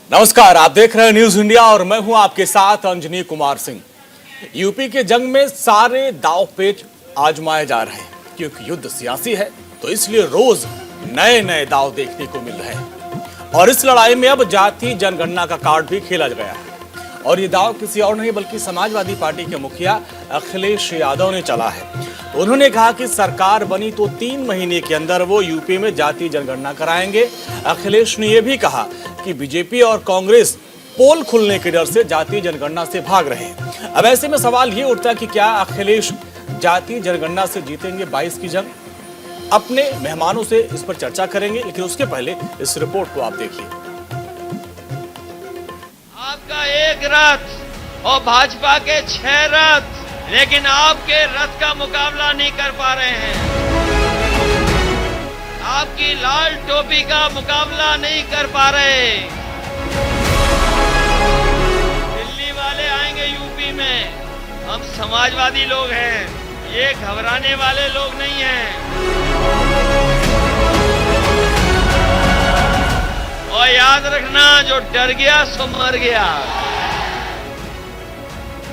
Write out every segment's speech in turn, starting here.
नमस्कार, आप देख रहे हैं न्यूज इंडिया और मैं हूं आपके साथ अंजनी कुमार सिंह। यूपी के जंग में सारे दांव पेच आजमाए जा रहे हैं क्योंकि युद्ध सियासी है, तो इसलिए रोज नए नए दांव देखने को मिल रहे हैं। और इस लड़ाई में अब जातीय जनगणना का कार्ड भी खेला गया है और ये दांव किसी और नहीं बल्कि समाजवादी पार्टी के मुखिया अखिलेश यादव ने चला है। उन्होंने कहा कि सरकार बनी तो 3 महीने के अंदर वो यूपी में जातीय जनगणना कराएंगे। अखिलेश ने यह भी कहा कि बीजेपी और कांग्रेस पोल खुलने के डर से जातीय जनगणना से भाग रहे हैं। अब ऐसे में सवाल ये उठता है कि क्या अखिलेश जातीय जनगणना से जीतेंगे 22 की जंग? अपने मेहमानों से इस पर चर्चा करेंगे, लेकिन उसके पहले इस रिपोर्ट को आप देखिए। आपका एक रथ और भाजपा के 6 रथ, लेकिन आपके रथ का मुकाबला नहीं कर पा रहे हैं। आपकी लाल टोपी का मुकाबला नहीं कर पा रहे। दिल्ली वाले आएंगे यूपी में, हम समाजवादी लोग हैं, ये घबराने वाले लोग नहीं हैं। और याद रखना, जो डर गया सो मर गया।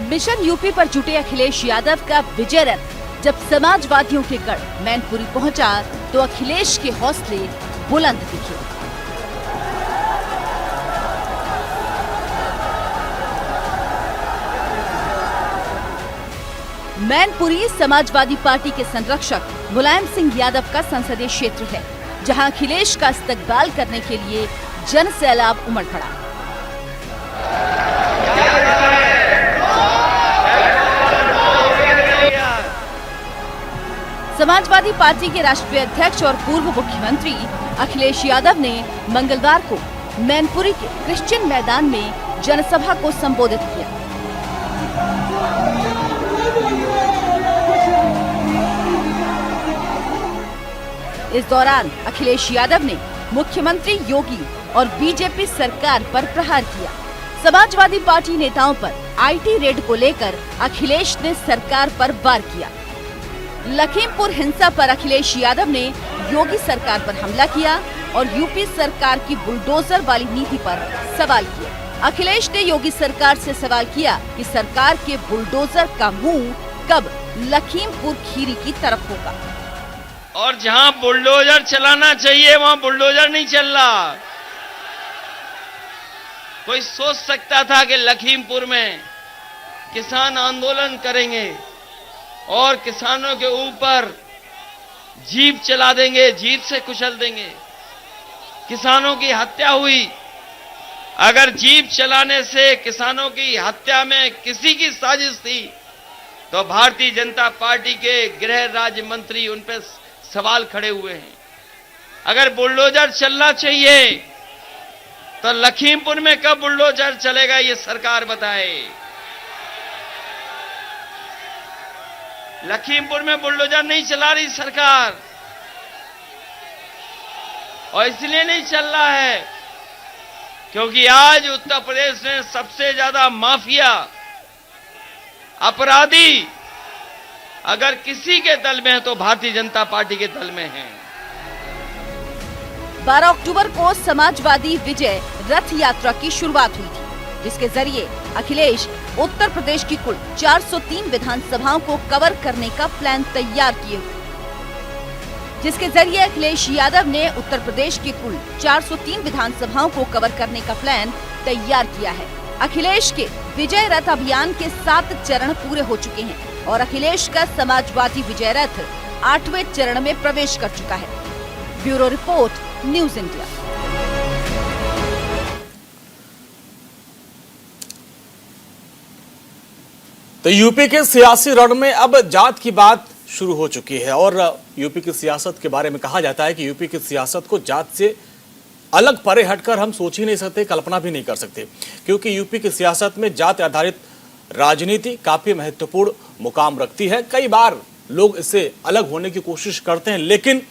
मिशन यूपी पर जुटे अखिलेश यादव का विजय रथ जब समाजवादियों के गढ़ मैनपुरी पहुंचा तो अखिलेश के हौसले बुलंद दिखे। मैनपुरी समाजवादी पार्टी के संरक्षक मुलायम सिंह यादव का संसदीय क्षेत्र है, जहां अखिलेश का इस्तकबाल करने के लिए जन सैलाब उमड़ पड़ा। समाजवादी पार्टी के राष्ट्रीय अध्यक्ष और पूर्व मुख्यमंत्री अखिलेश यादव ने मंगलवार को मैनपुरी के क्रिश्चियन मैदान में जनसभा को संबोधित किया। इस दौरान अखिलेश यादव ने मुख्यमंत्री योगी और बीजेपी सरकार पर प्रहार किया। समाजवादी पार्टी नेताओं पर आईटी रेड को लेकर अखिलेश ने सरकार पर वार किया। लखीमपुर हिंसा पर अखिलेश यादव ने योगी सरकार पर हमला किया और यूपी सरकार की बुलडोजर वाली नीति पर सवाल किया। अखिलेश ने योगी सरकार से सवाल किया कि सरकार के बुलडोजर का मुंह कब लखीमपुर खीरी की तरफ होगा। और जहां बुलडोजर चलाना चाहिए वहां बुलडोजर नहीं चल रहा। कोई सोच सकता था कि लखीमपुर में किसान आंदोलन करेंगे और किसानों के ऊपर जीप चला देंगे, जीप से कुचल देंगे। किसानों की हत्या हुई। अगर जीप चलाने से किसानों की हत्या में किसी की साजिश थी तो भारतीय जनता पार्टी के गृह राज्य मंत्री उन पर सवाल खड़े हुए हैं। अगर बुलडोजर चलना चाहिए तो लखीमपुर में कब बुलडोजर चलेगा, ये सरकार बताए। लखीमपुर में बुलडोजर नहीं चला रही सरकार, और इसलिए नहीं चल रहा है क्योंकि आज उत्तर प्रदेश में सबसे ज्यादा माफिया अपराधी अगर किसी के दल में है तो भारतीय जनता पार्टी के दल में है। 12 अक्टूबर को समाजवादी विजय रथ यात्रा की शुरुआत हुई थी, जिसके जरिए अखिलेश उत्तर प्रदेश की कुल 403 विधानसभाओं को कवर करने का प्लान तैयार किए हुए, जिसके जरिए अखिलेश यादव ने उत्तर प्रदेश की कुल 403 विधानसभाओं को कवर करने का प्लान तैयार किया है। अखिलेश के विजय रथ अभियान के 7 चरण पूरे हो चुके हैं और अखिलेश का समाजवादी विजय रथ 8वें चरण में प्रवेश कर चुका है। Bureau report, news India. तो यूपी के सियासी रण में अब जात की बात शुरू हो चुकी है और यूपी की सियासत के बारे में कहा जाता है कि यूपी की सियासत को जात से अलग परे हटकर हम सोच ही नहीं सकते, कल्पना भी नहीं कर सकते, क्योंकि यूपी की सियासत में जात आधारित राजनीति काफी महत्वपूर्ण मुकाम रखती है। कई बार लोग इससे अलग होने की कोशिश करते हैं, लेकिन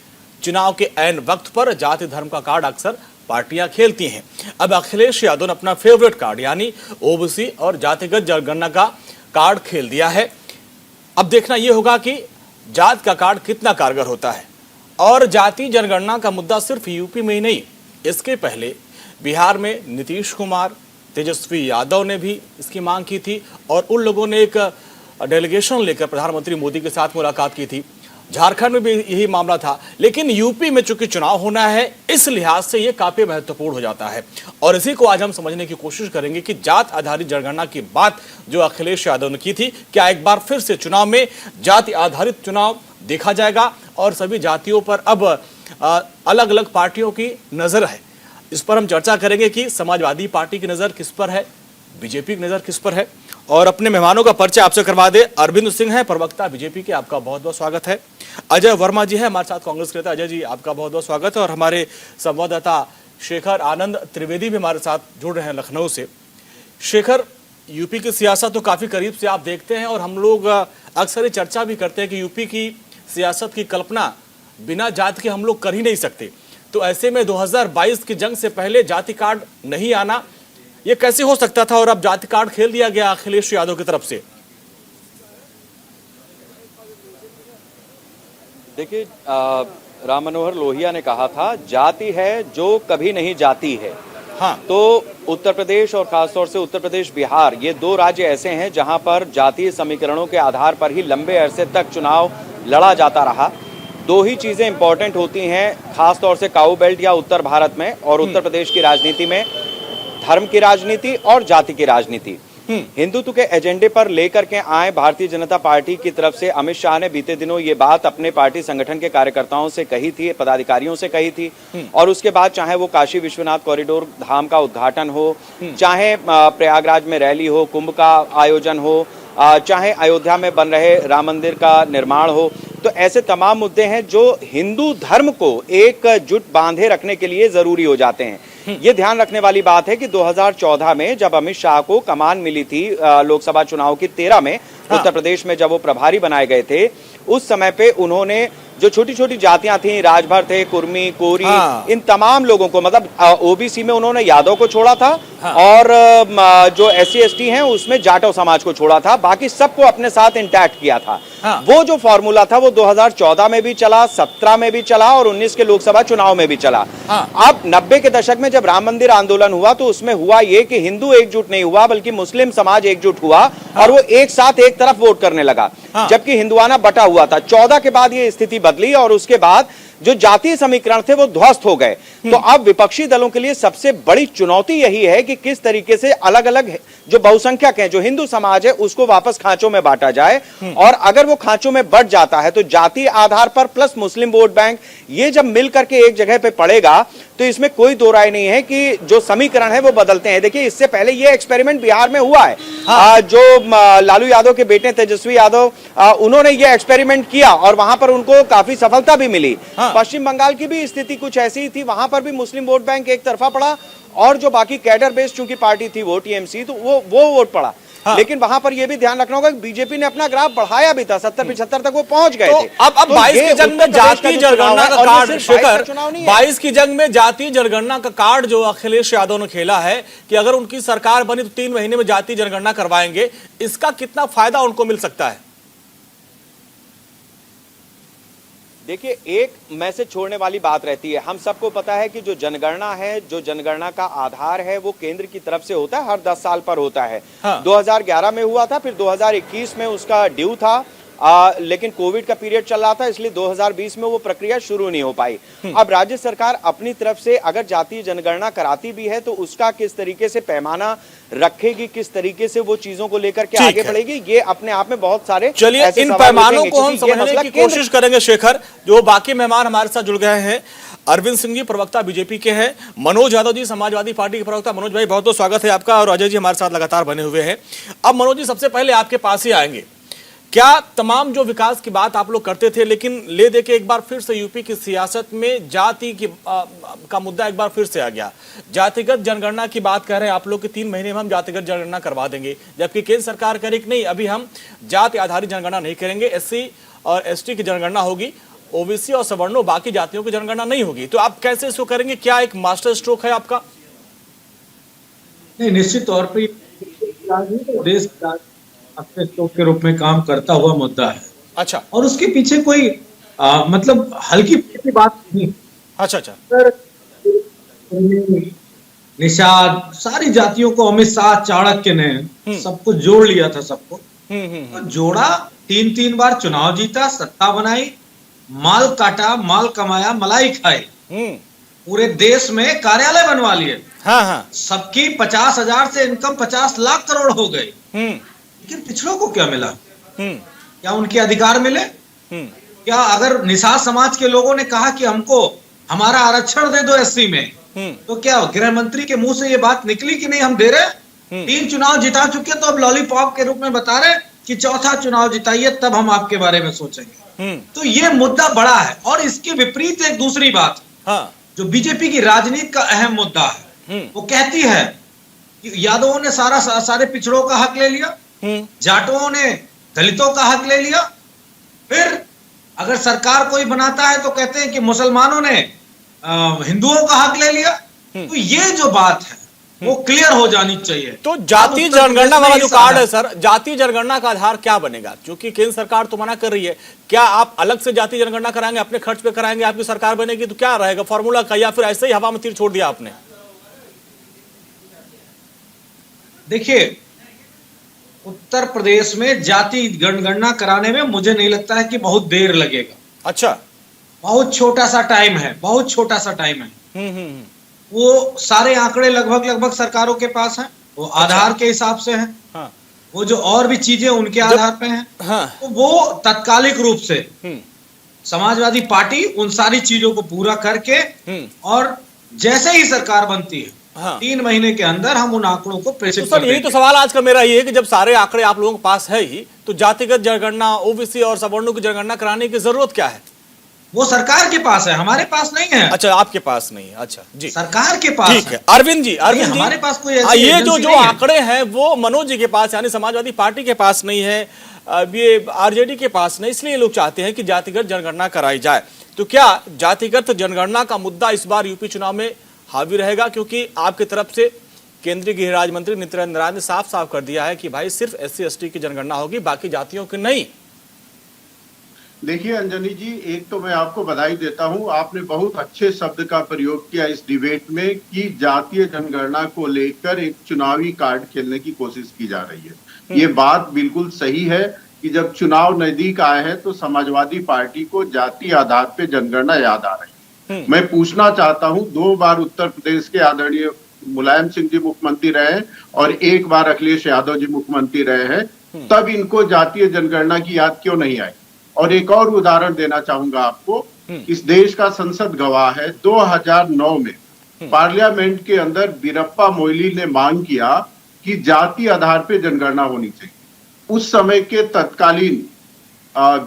चुनाव के ऐन वक्त पर जाति धर्म का कार्ड अक्सर पार्टियां खेलती हैं। अब अखिलेश यादव ने अपना फेवरेट कार्ड यानी ओबीसी और जातिगत जनगणना का कार्ड खेल दिया है। अब देखना यह होगा कि जात का कार्ड कितना कारगर होता है। और जाति जनगणना का मुद्दा सिर्फ यूपी में ही नहीं, इसके पहले बिहार में नीतीश कुमार, तेजस्वी यादव ने भी इसकी मांग की थी और उन लोगों ने एक डेलीगेशन लेकर प्रधानमंत्री मोदी के साथ मुलाकात की थी। झारखंड में भी यही मामला था, लेकिन यूपी में चूंकि चुनाव होना है, इस लिहाज से यह काफी महत्वपूर्ण हो जाता है। और इसी को आज हम समझने की कोशिश करेंगे कि जात आधारित जनगणना की बात जो अखिलेश यादव ने की थी, क्या एक बार फिर से चुनाव में जाति आधारित चुनाव देखा जाएगा और सभी जातियों पर अब अलग अलग पार्टियों की नजर है। इस पर हम चर्चा करेंगे कि समाजवादी पार्टी की नजर किस पर है, बीजेपी की नजर किस पर है। और अपने मेहमानों का परिचय आपसे करवा दे। अरविंद सिंह है, प्रवक्ता बीजेपी के, आपका बहुत बहुत स्वागत है। अजय वर्मा जी है हमारे साथ, कांग्रेस के नेता। अजय जी, आपका बहुत बहुत स्वागत है। और हमारे संवाददाता शेखर आनंद त्रिवेदी भी हमारे साथ जुड़ रहे हैं लखनऊ से। शेखर, यूपी की सियासत तो काफी करीब से आप देखते हैं और हम लोग अक्सर ये चर्चा भी करते हैं कि यूपी की सियासत की कल्पना बिना जाति के हम लोग कर ही नहीं सकते। तो ऐसे में 2022 की जंग से पहले जाति कार्ड नहीं आना, ये कैसे हो सकता था और अब जाति कार्ड खेल दिया गया अखिलेश यादव की तरफ से? देखिए, राम मनोहर लोहिया ने कहा था, जाति है जो कभी नहीं जाती है। हाँ। तो उत्तर प्रदेश और खासतौर से उत्तर प्रदेश बिहार, ये दो राज्य ऐसे हैं जहां पर जातीय समीकरणों के आधार पर ही लंबे अरसे तक चुनाव लड़ा जाता रहा। दो ही चीजें इंपॉर्टेंट होती हैं खासतौर से काऊ बेल्ट या उत्तर भारत में और उत्तर प्रदेश की राजनीति में, धर्म की राजनीति और जाति की राजनीति। हिंदुत्व के एजेंडे पर लेकर के आए भारतीय जनता पार्टी की तरफ से अमित शाह ने बीते दिनों ये बात अपने पार्टी संगठन के कार्यकर्ताओं से कही थी, पदाधिकारियों से कही थी। और उसके बाद चाहे वो काशी विश्वनाथ कॉरिडोर धाम का उद्घाटन हो, चाहे प्रयागराज में रैली हो, कुंभ का आयोजन हो, चाहे अयोध्या में बन रहे राम मंदिर का निर्माण हो, तो ऐसे तमाम मुद्दे हैं जो हिंदू धर्म को एकजुट बांधे रखने के लिए जरूरी हो जाते हैं। ये ध्यान रखने वाली बात है कि 2014 में जब अमित शाह को कमान मिली थी लोकसभा चुनाव की 13 में, उत्तर प्रदेश में जब वो प्रभारी बनाए गए थे, उस समय पे उन्होंने जो छोटी छोटी जातियां थी, राजभर थे, कुर्मी, कोरी, इन तमाम लोगों को, मतलब ओबीसी में उन्होंने यादव को छोड़ा था और जो SC ST हैं उसमें जाटव समाज को छोड़ा था, बाकी सबको अपने साथ इंटैक्ट किया था। वो जो फॉर्मूला था वो 2014 में भी चला, 17 में भी चला और 19 के लोकसभा चुनाव में भी चला। अब 90 के दशक में जब राम मंदिर आंदोलन हुआ तो उसमें हुआ ये कि हिंदू एकजुट नहीं हुआ बल्कि मुस्लिम समाज एकजुट हुआ और वो एक साथ एक तरफ वोट करने लगा, जबकि हिंदुआना बटा हुआ था। 14 के बाद ये स्थिति बदली और उसके बाद जो जातीय समीकरण थे वो ध्वस्त हो गए। तो अब विपक्षी दलों के लिए सबसे बड़ी चुनौती यही है कि किस तरीके से अलग अलग जो बहुसंख्यक हैं, जो हिंदू समाज है, उसको वापस खांचों में बांटा जाए। और अगर वो खांचों में बढ़ जाता है तो जातीय आधार पर प्लस मुस्लिम वोट बैंक, ये जब मिल करके एक जगह पे पड़ेगा तो इसमें कोई दो राय नहीं है कि जो समीकरण है वो बदलते हैं। देखिए, इससे पहले ये एक्सपेरिमेंट बिहार में हुआ है। जो लालू यादव के बेटे तेजस्वी यादव, उन्होंने ये एक्सपेरिमेंट किया और वहां पर उनको काफी सफलता भी मिली। पश्चिम बंगाल की भी स्थिति कुछ ऐसी ही थी, वहां पर भी मुस्लिम वोट बैंक एक तरफा पड़ा और जो बाकी कैडर बेस्ड चूंकि पार्टी थी वो TMC, तो वो वोट पड़ा। लेकिन वहां पर यह भी ध्यान रखना होगा कि बीजेपी ने अपना ग्राफ बढ़ाया भी था, 70-75 तक वो पहुंच गए थे। अब 22 की जंग में जातीय जनगणना का कार्ड, शेखर, 22 की जंग में जातीय जनगणना का कार्ड जो अखिलेश यादव ने खेला है कि अगर उनकी सरकार बनी तो 3 महीने में जातीय जनगणना करवाएंगे, इसका कितना फायदा उनको मिल सकता है? देखिए, एक मैसेज छोड़ने वाली बात रहती है। हम सबको पता है कि जो जनगणना है, जो जनगणना का आधार है, वो केंद्र की तरफ से होता है, हर 10 साल पर होता है। 2011 में हुआ था, फिर 2021 में उसका ड्यू था, लेकिन कोविड का पीरियड चल रहा था, इसलिए 2020 में वो प्रक्रिया शुरू नहीं हो पाई। अब राज्य सरकार अपनी तरफ से अगर जातीय जनगणना कराती भी है तो उसका किस तरीके से पैमाना रखेगी, किस तरीके से वो चीजों को लेकर के आगे बढ़ेगी, ये अपने आप में बहुत सारे, चलिए इन पैमानों को हम समझने की कोशिश करेंगे। शेखर, जो बाकी मेहमान हमारे साथ जुड़ गए हैं, अरविंद सिंह जी प्रवक्ता बीजेपी के हैं, मनोज यादव जी समाजवादी पार्टी के प्रवक्ता। मनोज भाई, बहुत बहुत स्वागत है आपका। और अजय जी हमारे साथ लगातार बने हुए हैं। अब मनोज जी, सबसे पहले आपके पास ही आएंगे। क्या तमाम जो विकास की बात आप लोग करते थे, लेकिन ले दे के एक बार फिर से यूपी की सियासत में जाति की का मुद्दा एक बार फिर से आ गया। जातिगत जनगणना की बात कर रहे हैं आप लोग कि 3 महीने में हम जातिगत जनगणना करवा देंगे, जबकि केंद्र सरकार कह रही कि नहीं, अभी हम जाति आधारित जनगणना नहीं करेंगे, SC और ST की जनगणना होगी, OBC और सवर्णों बाकी जातियों की जनगणना नहीं होगी। तो आप कैसे इसको करेंगे? क्या एक मास्टर स्ट्रोक है आपका? नहीं, निश्चित तौर पर देश अस्तित्व के रूप में काम करता हुआ मुद्दा है। अच्छा। और उसके पीछे कोई मतलब हल्की फुल्की बात नहीं। अच्छा। निषाद, सारी जातियों को अमित शाह चाणक्य ने सबको जोड़ लिया था सबको। तो जोड़ा, 3-3 बार चुनाव जीता, सत्ता बनाई, माल काटा, माल कमाया, मलाई खाई, पूरे देश में कार्यालय बनवा लिए। हाँ। सबकी 50,000 से इनकम 50 लाख करोड़ हो गई। लेकिन पिछड़ों को क्या मिला? क्या उनके अधिकार मिले? क्या अगर निषाद समाज के लोगों ने कहा कि हमको हमारा आरक्षण दे दो एससी में, तो क्या गृह मंत्री के मुंह से ये बात निकली कि नहीं हम दे रहे? 3 चुनाव जिता चुके तो अब लॉलीपॉप के रूप में बता रहे कि चौथा चुनाव जिताइए तब हम आपके बारे में सोचेंगे। तो ये मुद्दा बड़ा है। और इसके विपरीत एक दूसरी बात, जो बीजेपी की राजनीति का अहम मुद्दा है, वो कहती है कि यादवों ने सारे पिछड़ों का हक ले लिया, जाटों ने दलितों का हक ले लिया, फिर अगर सरकार कोई बनाता है तो कहते हैं कि मुसलमानों ने हिंदुओं का हक ले लिया। तो ये जो बात है वो क्लियर हो जानी चाहिए। तो जाति जनगणना वाला जो कार्ड है सर, जाति जनगणना का आधार क्या बनेगा? क्योंकि केंद्र सरकार तो मना कर रही है, क्या आप अलग से जाति जनगणना कराएंगे, अपने खर्च पे कराएंगे, आपकी सरकार बनेगी तो क्या रहेगा फॉर्मूला का, या फिर ऐसे ही हवा में तीर छोड़ दिया आपने? देखिए, उत्तर प्रदेश में जाति जनगणना कराने में मुझे नहीं लगता है कि बहुत देर लगेगा। अच्छा, बहुत छोटा सा टाइम है, बहुत छोटा सा टाइम है। वो सारे आंकड़े लगभग सरकारों के पास हैं, वो आधार के हिसाब से हैं। हाँ। वो जो और भी चीजें उनके आधार पे हैं। हाँ। तो वो तात्कालिक रूप से समाजवादी पार्टी उन सारी चीजों को पूरा करके और जैसे ही सरकार बनती है, हाँ, 3 महीने के अंदर हम उन आंकड़ों को प्रेषित कर देंगे। यही तो सवाल आज का मेरा ये है कि जब सारे आंकड़े आप लोगों के पास है ही, तो जातिगत जनगणना, ओबीसी और सवर्णों की जनगणना कराने की जरूरत क्या है? वो सरकार के पास है, हमारे पास नहीं है। अच्छा, आपके पास नहीं है। अच्छा जी, सरकार के पास ठीक है। अरविंद जी, हमारे पास कोई ये जो आंकड़े हैं वो मनोज जी के पास यानी समाजवादी पार्टी के पास नहीं है, ये आरजेडी के पास नहीं, इसलिए लोग चाहते हैं कि जातिगत जनगणना कराई जाए। तो क्या जातिगत जनगणना का मुद्दा इस बार यूपी चुनाव में हावी रहेगा? क्योंकि आपकी तरफ से केंद्रीय गृह राज्य मंत्री नित्यानंद राय ने साफ साफ कर दिया है कि भाई सिर्फ SC/ST की जनगणना होगी, बाकी जातियों की नहीं। देखिए अंजनी जी, एक तो मैं आपको बधाई देता हूं, आपने बहुत अच्छे शब्द का प्रयोग किया इस डिबेट में कि जातीय जनगणना को लेकर एक चुनावी कार्ड खेलने की कोशिश की जा रही है। ये बात बिल्कुल सही है कि जब चुनाव नजदीक आए हैं तो समाजवादी पार्टी को जाति आधार पे जनगणना याद आ रही है। मैं पूछना चाहता हूं, 2 बार उत्तर प्रदेश के आदरणीय मुलायम सिंह जी मुख्यमंत्री रहे और 1 बार अखिलेश यादव जी मुख्यमंत्री रहे हैं, तब इनको जातीय जनगणना की याद क्यों नहीं आई? और एक और उदाहरण देना चाहूंगा आपको, इस देश का संसद गवाह है, 2009 में पार्लियामेंट के अंदर वीरप्पा मोइली ने मांग किया कि जाति आधार पे जनगणना होनी चाहिए। उस समय के तत्कालीन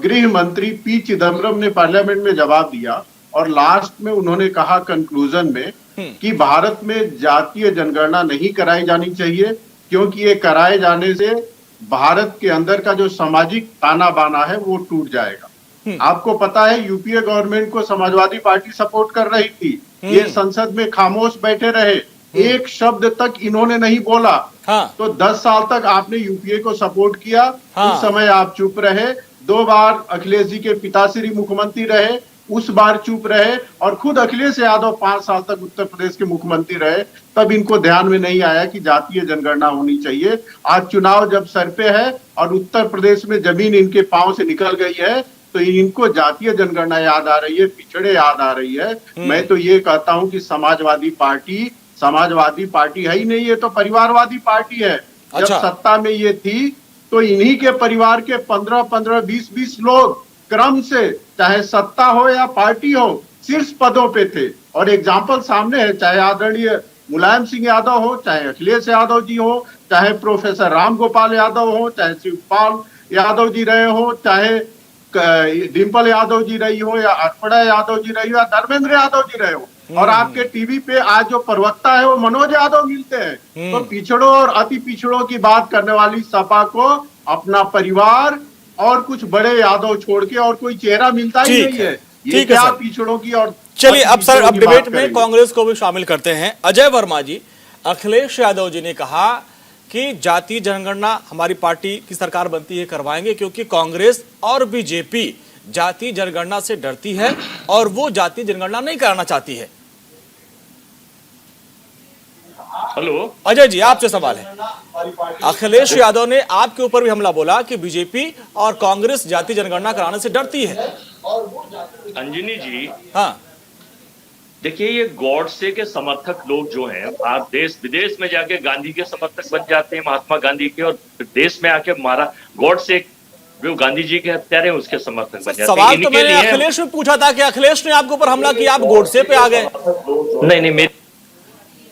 गृह मंत्री पी चिदम्बरम ने पार्लियामेंट में जवाब दिया और लास्ट में उन्होंने कहा कंक्लूजन में कि भारत में जातीय जनगणना नहीं कराई जानी चाहिए, क्योंकि ये कराए जाने से भारत के अंदर का जो सामाजिक ताना बाना है वो टूट जाएगा। आपको पता है यूपीए गवर्नमेंट को समाजवादी पार्टी सपोर्ट कर रही थी, ये संसद में खामोश बैठे रहे, एक शब्द तक इन्होंने नहीं बोला। हाँ। तो 10 साल तक आपने यूपीए को सपोर्ट किया। हाँ। उस समय आप चुप रहे। 2 बार अखिलेश जी के पिताश्री मुख्यमंत्री रहे, उस बार चुप रहे, और खुद अखिलेश यादव 5 साल तक उत्तर प्रदेश के मुख्यमंत्री रहे, तब इनको ध्यान में नहीं आया कि जातीय जनगणना होनी चाहिए। आज चुनाव जब सर पे है और उत्तर प्रदेश में जमीन इनके पांव से निकल गई है, तो इनको जातीय जनगणना याद आ रही है, पिछड़े याद आ रही है। मैं तो ये कहता हूं कि समाजवादी पार्टी है ही नहीं, ये तो परिवारवादी पार्टी है। जब सत्ता में ये थी तो इन्हीं के परिवार के 15-15, 20-20 लोग क्रम से, चाहे सत्ता हो या पार्टी हो, शीर्ष पदों पे थे। और एग्जाम्पल सामने है, चाहे आदरणीय मुलायम सिंह यादव हो, चाहे अखिलेश यादव जी हो, चाहे प्रोफेसर राम गोपाल यादव हो, चाहे शिवपाल यादव जी रहे हो, चाहे डिम्पल यादव जी रही हो, या अर्पणा यादव जी रही हो, या धर्मेंद्र यादव जी रहे हो। और आपके टीवी पे आज जो प्रवक्ता है वो मनोज यादव मिलते हैं। तो पिछड़ों और अति पिछड़ों की बात करने वाली सपा को अपना परिवार और कुछ बड़े यादव छोड़ के और कोई चेहरा मिलता ही नहीं है। ये क्या पिछड़ों की और चलिए अब सर, अब डिबेट में कांग्रेस को भी शामिल करते हैं। अजय वर्मा जी, अखिलेश यादव जी ने कहा कि जातीय जनगणना हमारी पार्टी की सरकार बनती है करवाएंगे, क्योंकि कांग्रेस और बीजेपी जातीय जनगणना से डरती है और वो जातीय जनगणना नहीं कराना चाहती है। हेलो अजय जी, आपसे सवाल है। अखिलेश यादव ने आपके ऊपर भी हमला बोला कि बीजेपी और कांग्रेस जाति जनगणना कराने से डरती है। अंजनी जी, हाँ, देखिए ये गॉडसे के समर्थक लोग जो हैं, आप देश विदेश में जाके गांधी के समर्थक बन जाते हैं, महात्मा गांधी के, और देश में आके मारा गॉडसे जो गांधी जी के हत्यारे हैं उसके समर्थक बन जाते हैं। सवाल तो मैंने अखिलेश में पूछा था कि अखिलेश ने आपके ऊपर हमला किया, आप गोडसे पे आ गए। नहीं, मेरे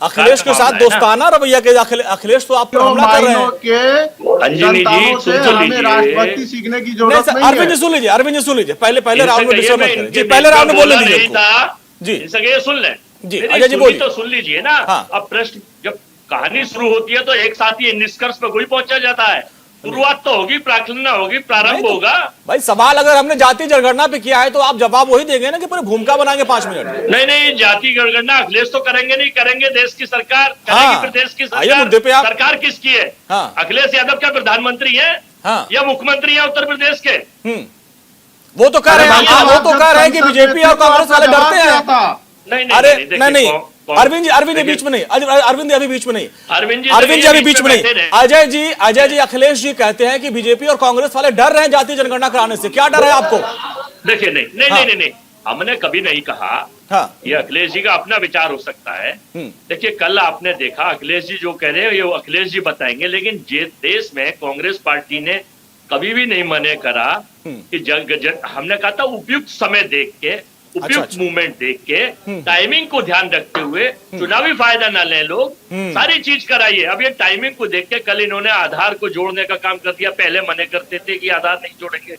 अखिलेश के साथ दोस्ताना रवैया के अखिलेश तो आप पर हमला कर रहे हैं। अंजनी जी सुन तो हमें राष्ट्रभक्ति सीखने की जरूरत नहीं है। अरविंद जी सुन लीजिए, अरविंद जी सुन लीजिए, पहले राउंड में डिस्टर्ब मत करें जी, पहले राउंड में बोलने दीजिए जी। ये सुन लें जी, अजय जी बोलिए। तो सुन लीजिए ना। हाँ। अब प्रश्न जब कहानी शुरू होती है तो एक साथ ही निष्कर्ष पे कोई पहुंचा जाता है। शुरुआत तो होगी, प्राकलना होगी, प्रारंभ होगा। भाई सवाल अगर हमने जाति जनगणना पे किया है तो आप जवाब वही देंगे ना कि पूरी भूमिका बनाएंगे 5 मिनट। नहीं, जाति जनगणना अखिलेश तो करेंगे नहीं, करेंगे देश की सरकार करेगी। फिर देश की सरकार किसकी है? हाँ। अखिलेश यादव क्या प्रधानमंत्री है? हाँ। या मुख्यमंत्री है उत्तर प्रदेश के? वो तो कह रहे हैं, वो तो कह रहे हैं कि बीजेपी और कांग्रेस वाले डरते हैं। अरे नहीं, अरविंद बीच में नहीं, अरविंद अभी बीच में नहीं, अरविंद जी अभी बीच में नहीं। अजय जी अखिलेश जी कहते हैं कि बीजेपी और कांग्रेस वाले डर रहे हैं जाति जनगणना कराने से। क्या डर है आपको? देखिए नहीं, हमने कभी नहीं कहा। हाँ। ये अखिलेश जी का अपना विचार हो सकता है। देखिए कल आपने देखा अखिलेश जी जो कह रहे हैं ये अखिलेश जी बताएंगे, लेकिन देश में कांग्रेस पार्टी ने कभी भी नहीं मने करा कि हमने कहा था उपयुक्त समय देख के, उपयुक्त मूवमेंट देख के, टाइमिंग को ध्यान रखते हुए, चुनावी फायदा ना लें लोग, सारी चीज कराइए। अब ये टाइमिंग को देख के कल इन्होंने आधार को जोड़ने का काम कर दिया। पहले मने करते थे कि आधार नहीं जोड़ेंगे।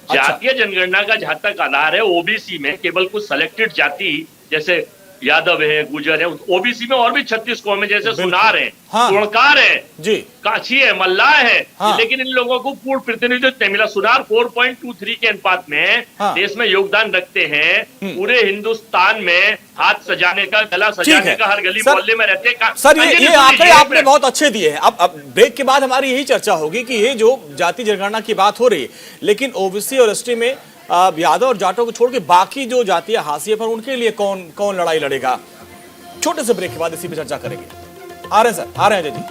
जातीय जनगणना का जहां तक आधार है ओबीसी में केवल कुछ सेलेक्टेड जाति जैसे यादव है, गुजर है, ओबीसी में और भी 36 कौम है, जैसे सुनार है, सोणकार है जी, काछी है, मल्लाह है। लेकिन इन लोगों को पूर्ण प्रतिनिधित्व नहीं मिला। सुनार 4.23 के अनुपात में देश में योगदान रखते हैं। पूरे हिंदुस्तान में हाथ सजाने का, गला सजाने का, हर गली मोहल्ले में रहते हैं। सर ये आंकड़े आपने बहुत अच्छे दिए हैं। अब ब्रेक के बाद हमारी यही चर्चा होगी कि ये जो जाति जनगणना की बात हो रही है, लेकिन ओबीसी और एसटी में यादव और जाटों को छोड़ के बाकी जो जातीय हाशिए पर उनके लिए कौन लड़ाई लड़ेगा? छोटे से ब्रेक के बाद इसी पे चर्चा करेंगे। आ रहे हैं सर, आ रहे हैं अजय जी।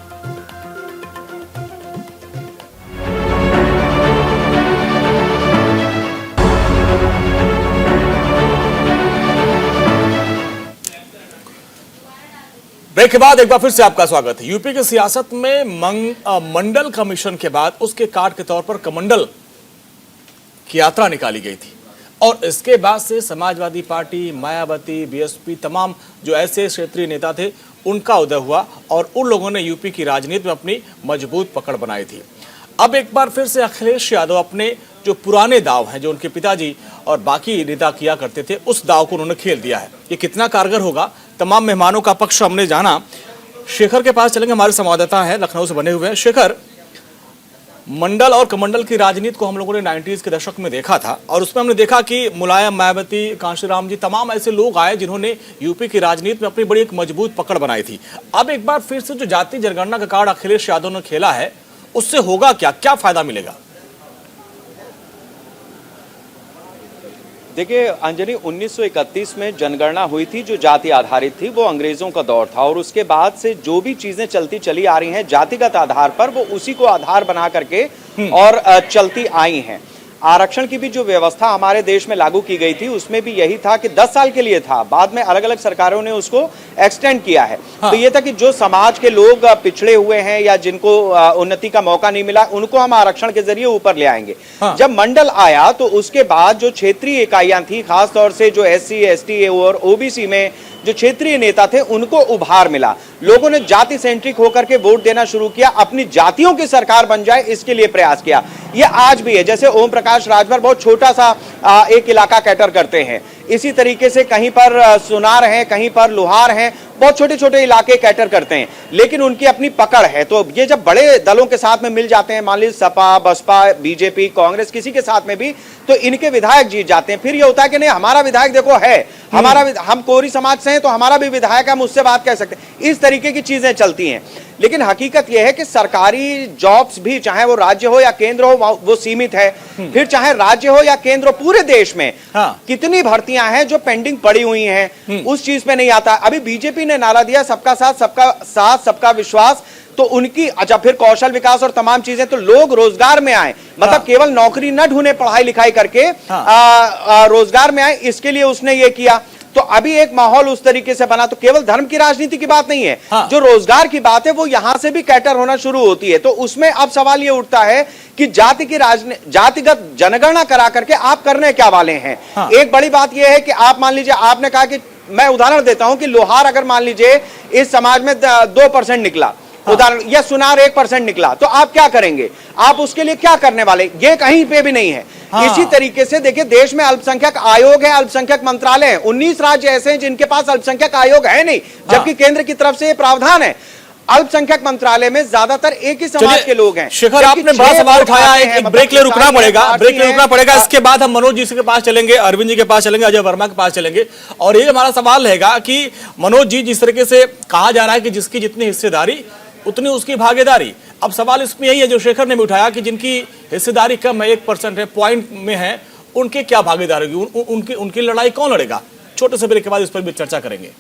ब्रेक के बाद एक बार फिर से आपका स्वागत है। यूपी की सियासत में मंडल कमीशन के बाद उसके कार्ड के तौर पर कमंडल की यात्रा निकाली गई थी और इसके बाद से समाजवादी पार्टी, मायावती, बीएसपी, तमाम जो ऐसे क्षेत्रीय नेता थे उनका उदय हुआ और उन लोगों ने यूपी की राजनीति में अपनी मजबूत पकड़ बनाई थी। अब एक बार फिर से अखिलेश यादव अपने जो पुराने दाव हैं, जो उनके पिताजी और बाकी नेता किया करते थे, उस दाव को उन्होंने खेल दिया है। ये कितना कारगर होगा, तमाम मेहमानों का पक्ष हमने जाना। शेखर के पास चलेंगे, हमारे संवाददाता हैं लखनऊ से बने हुए हैं। शेखर, मंडल और कमंडल की राजनीति को हम लोगों ने 90s के दशक में देखा था और उसमें हमने देखा कि मुलायम, मायावती, कांशीराम जी, तमाम ऐसे लोग आए जिन्होंने यूपी की राजनीति में अपनी बड़ी एक मजबूत पकड़ बनाई थी। अब एक बार फिर से जो जाति जनगणना का कार्ड अखिलेश यादव ने खेला है, उससे होगा क्या फायदा मिलेगा? देखिए अंजनी, 1931 में जनगणना हुई थी जो जाति आधारित थी। वो अंग्रेजों का दौर था और उसके बाद से जो भी चीजें चलती चली आ रही हैं जातिगत आधार पर, वो उसी को आधार बना करके और चलती आई हैं। आरक्षण की भी जो व्यवस्था हमारे देश में लागू की गई थी उसमें भी यही था कि 10 साल के लिए था। बाद में अलग अलग सरकारों ने उसको एक्सटेंड किया है। तो ये था कि जो समाज के लोग पिछड़े हुए हैं या जिनको उन्नति का मौका नहीं मिला, उनको हम आरक्षण के जरिए ऊपर ले आएंगे। जब मंडल आया तो उसके बाद जो क्षेत्रीय इकाइयां थी, खासतौर से जो SC, ST और OBC में जो क्षेत्रीय नेता थे, उनको उभार मिला। लोगों ने जाति सेंट्रिक होकर के वोट देना शुरू किया, अपनी जातियों की सरकार बन जाए इसके लिए प्रयास किया। ये आज भी है। जैसे ओम प्रकाश राजभर बहुत छोटा सा एक इलाका कैटर करते हैं, इसी तरीके से कहीं पर सुनार हैं, कहीं पर लोहार हैं, बहुत छोटे छोटे इलाके कैटर करते हैं, लेकिन उनकी अपनी पकड़ है। तो ये जब बड़े दलों के साथ में मिल जाते हैं, मान लीजिए सपा, बसपा, बीजेपी, कांग्रेस, किसी के साथ में भी, तो इनके विधायक जीत जाते हैं। फिर ये होता है कि नहीं, हमारा विधायक देखो है, हम कोरी समाज से हैं तो हमारा भी विधायक, हम उससे बात कह सकते हैं। इस तरीके की चीजें चलती हैं। लेकिन हकीकत यह है कि सरकारी जॉब्स भी चाहे वो राज्य हो या केंद्र हो वो सीमित है। फिर चाहे राज्य हो या केंद्र हो, पूरे देश में कितनी भर्तियां हैं जो पेंडिंग पड़ी हुई हैं, उस चीज पे नहीं आता। अभी बीजेपी ने नारा दिया सबका साथ सबका विश्वास, तो उनकी अच्छा फिर कौशल विकास और तमाम चीजें, तो लोग रोजगार में आए, मतलब केवल नौकरी न ढूंढे पढ़ाई लिखाई करके रोजगार में आए, इसके लिए उसने ये किया। तो अभी एक माहौल उस तरीके से बना, तो केवल धर्म की राजनीति की बात नहीं है, जो रोजगार की बात है वो यहां से भी कैटर होना शुरू होती है। तो उसमें अब सवाल ये उठता है कि जातिगत जनगणना करा करके आप करने क्या वाले हैं। एक बड़ी बात यह है कि आप मान लीजिए, आपने कहा कि मैं उदाहरण देता हूं कि लोहार अगर मान लीजिए इस समाज में 2% निकला, उदाहरण, या सुनार 1% निकला, तो आप क्या करेंगे? आप उसके लिए क्या करने वाले? ये कहीं पे भी नहीं है। इसी तरीके से देखिए, देश में अल्पसंख्यक आयोग है, अल्पसंख्यक मंत्रालय है, 19 राज्य ऐसे हैं जिनके पास अल्पसंख्यक आयोग है नहीं, जबकि केंद्र की तरफ से ये प्रावधान है। अल्पसंख्यक मंत्रालय में ज्यादातर एक ही समाज के लोग हैं। शेखर, आपने बड़ा सवाल उठाया, एक ब्रेक ले रुकना पड़ेगा, इसके बाद हम मनोज जी के पास चलेंगे, अरविंद जी के पास चलेंगे, अजय वर्मा के पास चलेंगे। और ये हमारा सवाल रहेगा कि मनोज जी, जिस तरीके से कहा जा रहा है कि जिसकी जितनी हिस्सेदारी उतनी उसकी भागीदारी, अब सवाल इसमें यही है जो शेखर ने भी उठाया कि जिनकी हिस्सेदारी कम है, 1% है, पॉइंट में है, उनके क्या भागीदारी होगी, उनकी लड़ाई कौन लड़ेगा? छोटे से ब्रेक के बाद इस पर भी चर्चा करेंगे।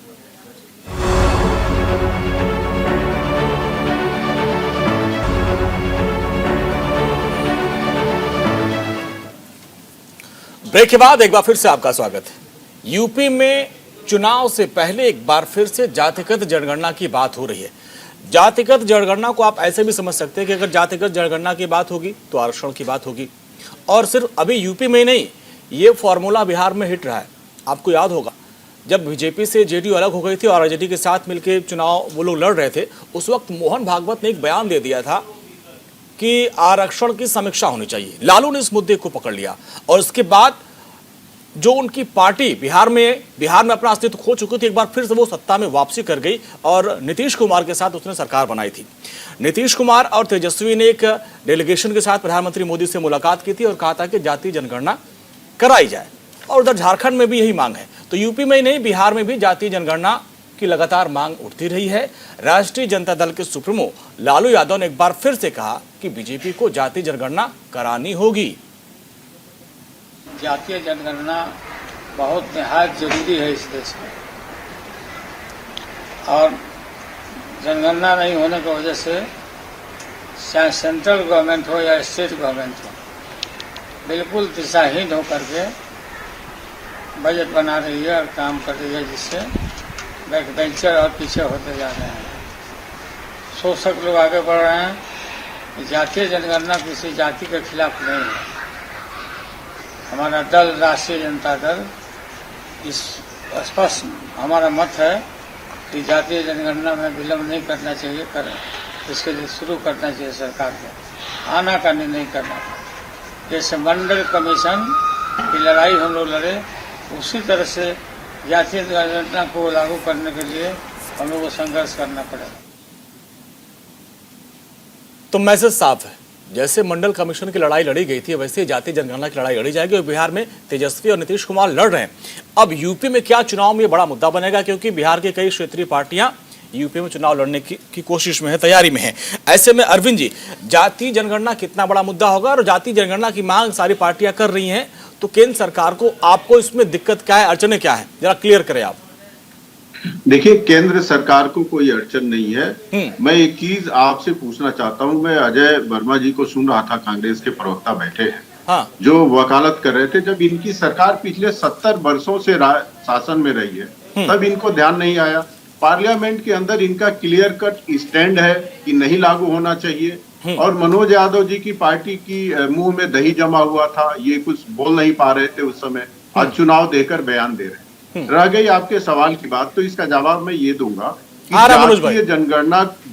ब्रेक के बाद एक बार फिर से आपका स्वागत है। यूपी में चुनाव से पहले एक बार फिर से जातिगत जनगणना की बात हो रही है। जातिगत जनगणना को आप ऐसे भी समझ सकते हैं कि अगर जातिगत जनगणना की बात होगी तो आरक्षण की बात होगी। और सिर्फ अभी यूपी में नहीं, ये फॉर्मूला बिहार में हिट रहा है। आपको याद होगा जब बीजेपी से जेडीयू अलग हो गई थी और आरजेडी के साथ मिलकर चुनाव वो लोग लड़ रहे थे, उस वक्त मोहन भागवत ने एक बयान दे दिया था कि आरक्षण की समीक्षा होनी चाहिए। लालू ने इस मुद्दे को पकड़ लिया और उसके बाद जो उनकी पार्टी बिहार में अपना अस्तित्व खो चुकी थी, एक बार फिर से वो सत्ता में वापसी कर गई और नीतीश कुमार के साथ उसने सरकार बनाई थी। नीतीश कुमार और तेजस्वी ने एक डेलीगेशन के साथ प्रधानमंत्री मोदी से मुलाकात की थी और कहा था कि जातीय जनगणना कराई जाए, और उधर झारखंड में भी यही मांग है। तो यूपी में ही नहीं, बिहार में भी जातीय जनगणना की लगातार मांग उठती रही है। राष्ट्रीय जनता दल के सुप्रीमो लालू यादव ने एक बार फिर से कहा कि बीजेपी को जातीय जनगणना करानी होगी। जातीय जनगणना बहुत निहायत जरूरी है इस देश में, और जनगणना नहीं होने की वजह से चाहे सेंट्रल गवर्नमेंट हो या स्टेट गवर्नमेंट हो, बिल्कुल दिशाहीन होकर के बजट बना रही है और काम कर रही है, जिससे बैकबेंचर और पीछे होते जा रहे हैं। शोषक लोग आगे बढ़ रहे हैं। जातीय जनगणना किसी जाति के खिलाफ नहीं है। हमारा दल, राष्ट्रीय जनता दल, इस स्पष्ट हमारा मत है कि जातीय जनगणना में विलंब नहीं करना चाहिए, इसके लिए शुरू करना चाहिए सरकार को, आनाकानी नहीं करना। जैसे मंडल कमीशन की लड़ाई हम लोग लड़े, उसी तरह से जातीय जनगणना को लागू करने के लिए हम लोग को संघर्ष करना पड़ेगा। तो मैसेज साफ है, जैसे मंडल कमीशन की लड़ाई लड़ी गई थी वैसे जातीय जनगणना की लड़ाई लड़ी जाएगी। और बिहार में तेजस्वी और नीतीश कुमार लड़ रहे हैं। अब यूपी में क्या चुनाव में बड़ा मुद्दा बनेगा, क्योंकि बिहार के कई क्षेत्रीय पार्टियां यूपी में चुनाव लड़ने की कोशिश में है, तैयारी में है। ऐसे में अरविंद जी, जातीय जनगणना कितना बड़ा मुद्दा होगा, और जातीय जनगणना की मांग सारी पार्टियां कर रही हैं, तो केंद्र सरकार को आपको इसमें दिक्कत क्या है, अड़चने क्या है, जरा क्लियर करें आप। देखिए, केंद्र सरकार को कोई अड़चन नहीं है। मैं एक चीज आपसे पूछना चाहता हूं। मैं अजय वर्मा जी को सुन रहा था, कांग्रेस के प्रवक्ता बैठे हैं, जो वकालत कर रहे थे। जब इनकी सरकार पिछले 70 वर्षों से शासन में रही है, तब इनको ध्यान नहीं आया। पार्लियामेंट के अंदर इनका क्लियर कट स्टैंड है कि नहीं लागू होना चाहिए, और मनोज यादव जी की पार्टी की मुंह में दही जमा हुआ था, ये कुछ बोल नहीं पा रहे थे उस समय, आज चुनाव देकर बयान दे रहे हैं। रह गई आपके सवाल की बात, तो इसका जवाब मैं ये दूंगा कि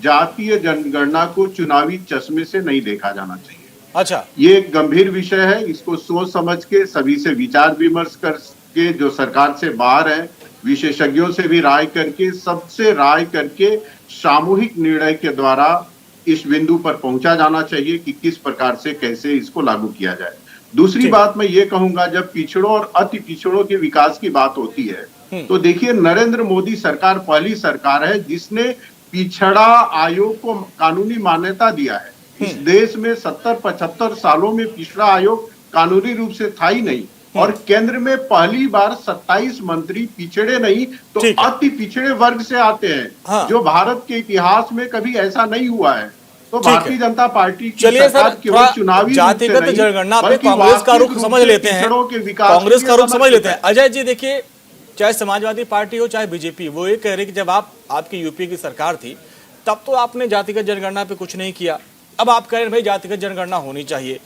जातीय जनगणना को चुनावी चश्मे से नहीं देखा जाना चाहिए। अच्छा, ये एक गंभीर विषय है। इसको सोच समझ के सभी से विचार विमर्श करके, जो सरकार से बाहर है, विशेषज्ञों से भी राय करके, सबसे राय करके सामूहिक निर्णय के द्वारा इस बिंदु पर पहुंचा जाना चाहिए कि किस प्रकार से कैसे इसको लागू किया जाए। दूसरी बात मैं ये कहूंगा, जब पिछड़ों और अति पिछड़ों के विकास की बात होती है, तो देखिए, नरेंद्र मोदी सरकार पहली सरकार है जिसने पिछड़ा आयोग को कानूनी मान्यता दिया है। इस देश में 70-75 सालों में पिछड़ा आयोग कानूनी रूप से था ही नहीं, और केंद्र में पहली बार 27 मंत्री पिछड़े नहीं तो अति पिछड़े वर्ग से आते हैं। हाँ। जो भारत के इतिहास में कभी ऐसा नहीं हुआ है। तो भारतीय जनता पार्टी की चलिए सरकार सर, केवल चुनावी जातिगत जनगणना पे कांग्रेस का रुख समझ लेते हैं, कांग्रेस का रुख समझ लेते हैं। अजय जी देखिए, चाहे समाजवादी पार्टी हो चाहे बीजेपी, वो ये कह रहे कि जब आपकी यूपी की सरकार थी तब तो आपने जातिगत जनगणना पे कुछ नहीं किया, अब आप कह रहे हैं भाई जातिगत जनगणना होनी चाहिए।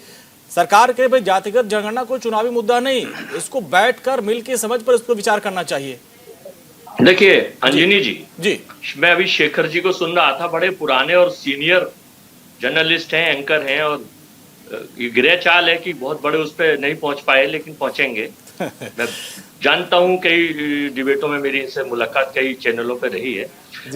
सरकार कहे भाई जातिगत जनगणना कोई चुनावी मुद्दा नहीं, इसको बैठकर मिलकर समझ पर इसको विचार करना चाहिए। देखिए अंजनी जी, मैं अभी शेखर जी को सुन रहा था, बड़े पुराने और सीनियर जर्नलिस्ट हैं, एंकर हैं, और ये गृह चाल है कि बहुत बड़े उस पर नहीं पहुंच पाए, लेकिन पहुंचेंगे। मैं जानता हूं, कई डिबेटों में मेरी इनसे मुलाकात कई चैनलों पे रही है।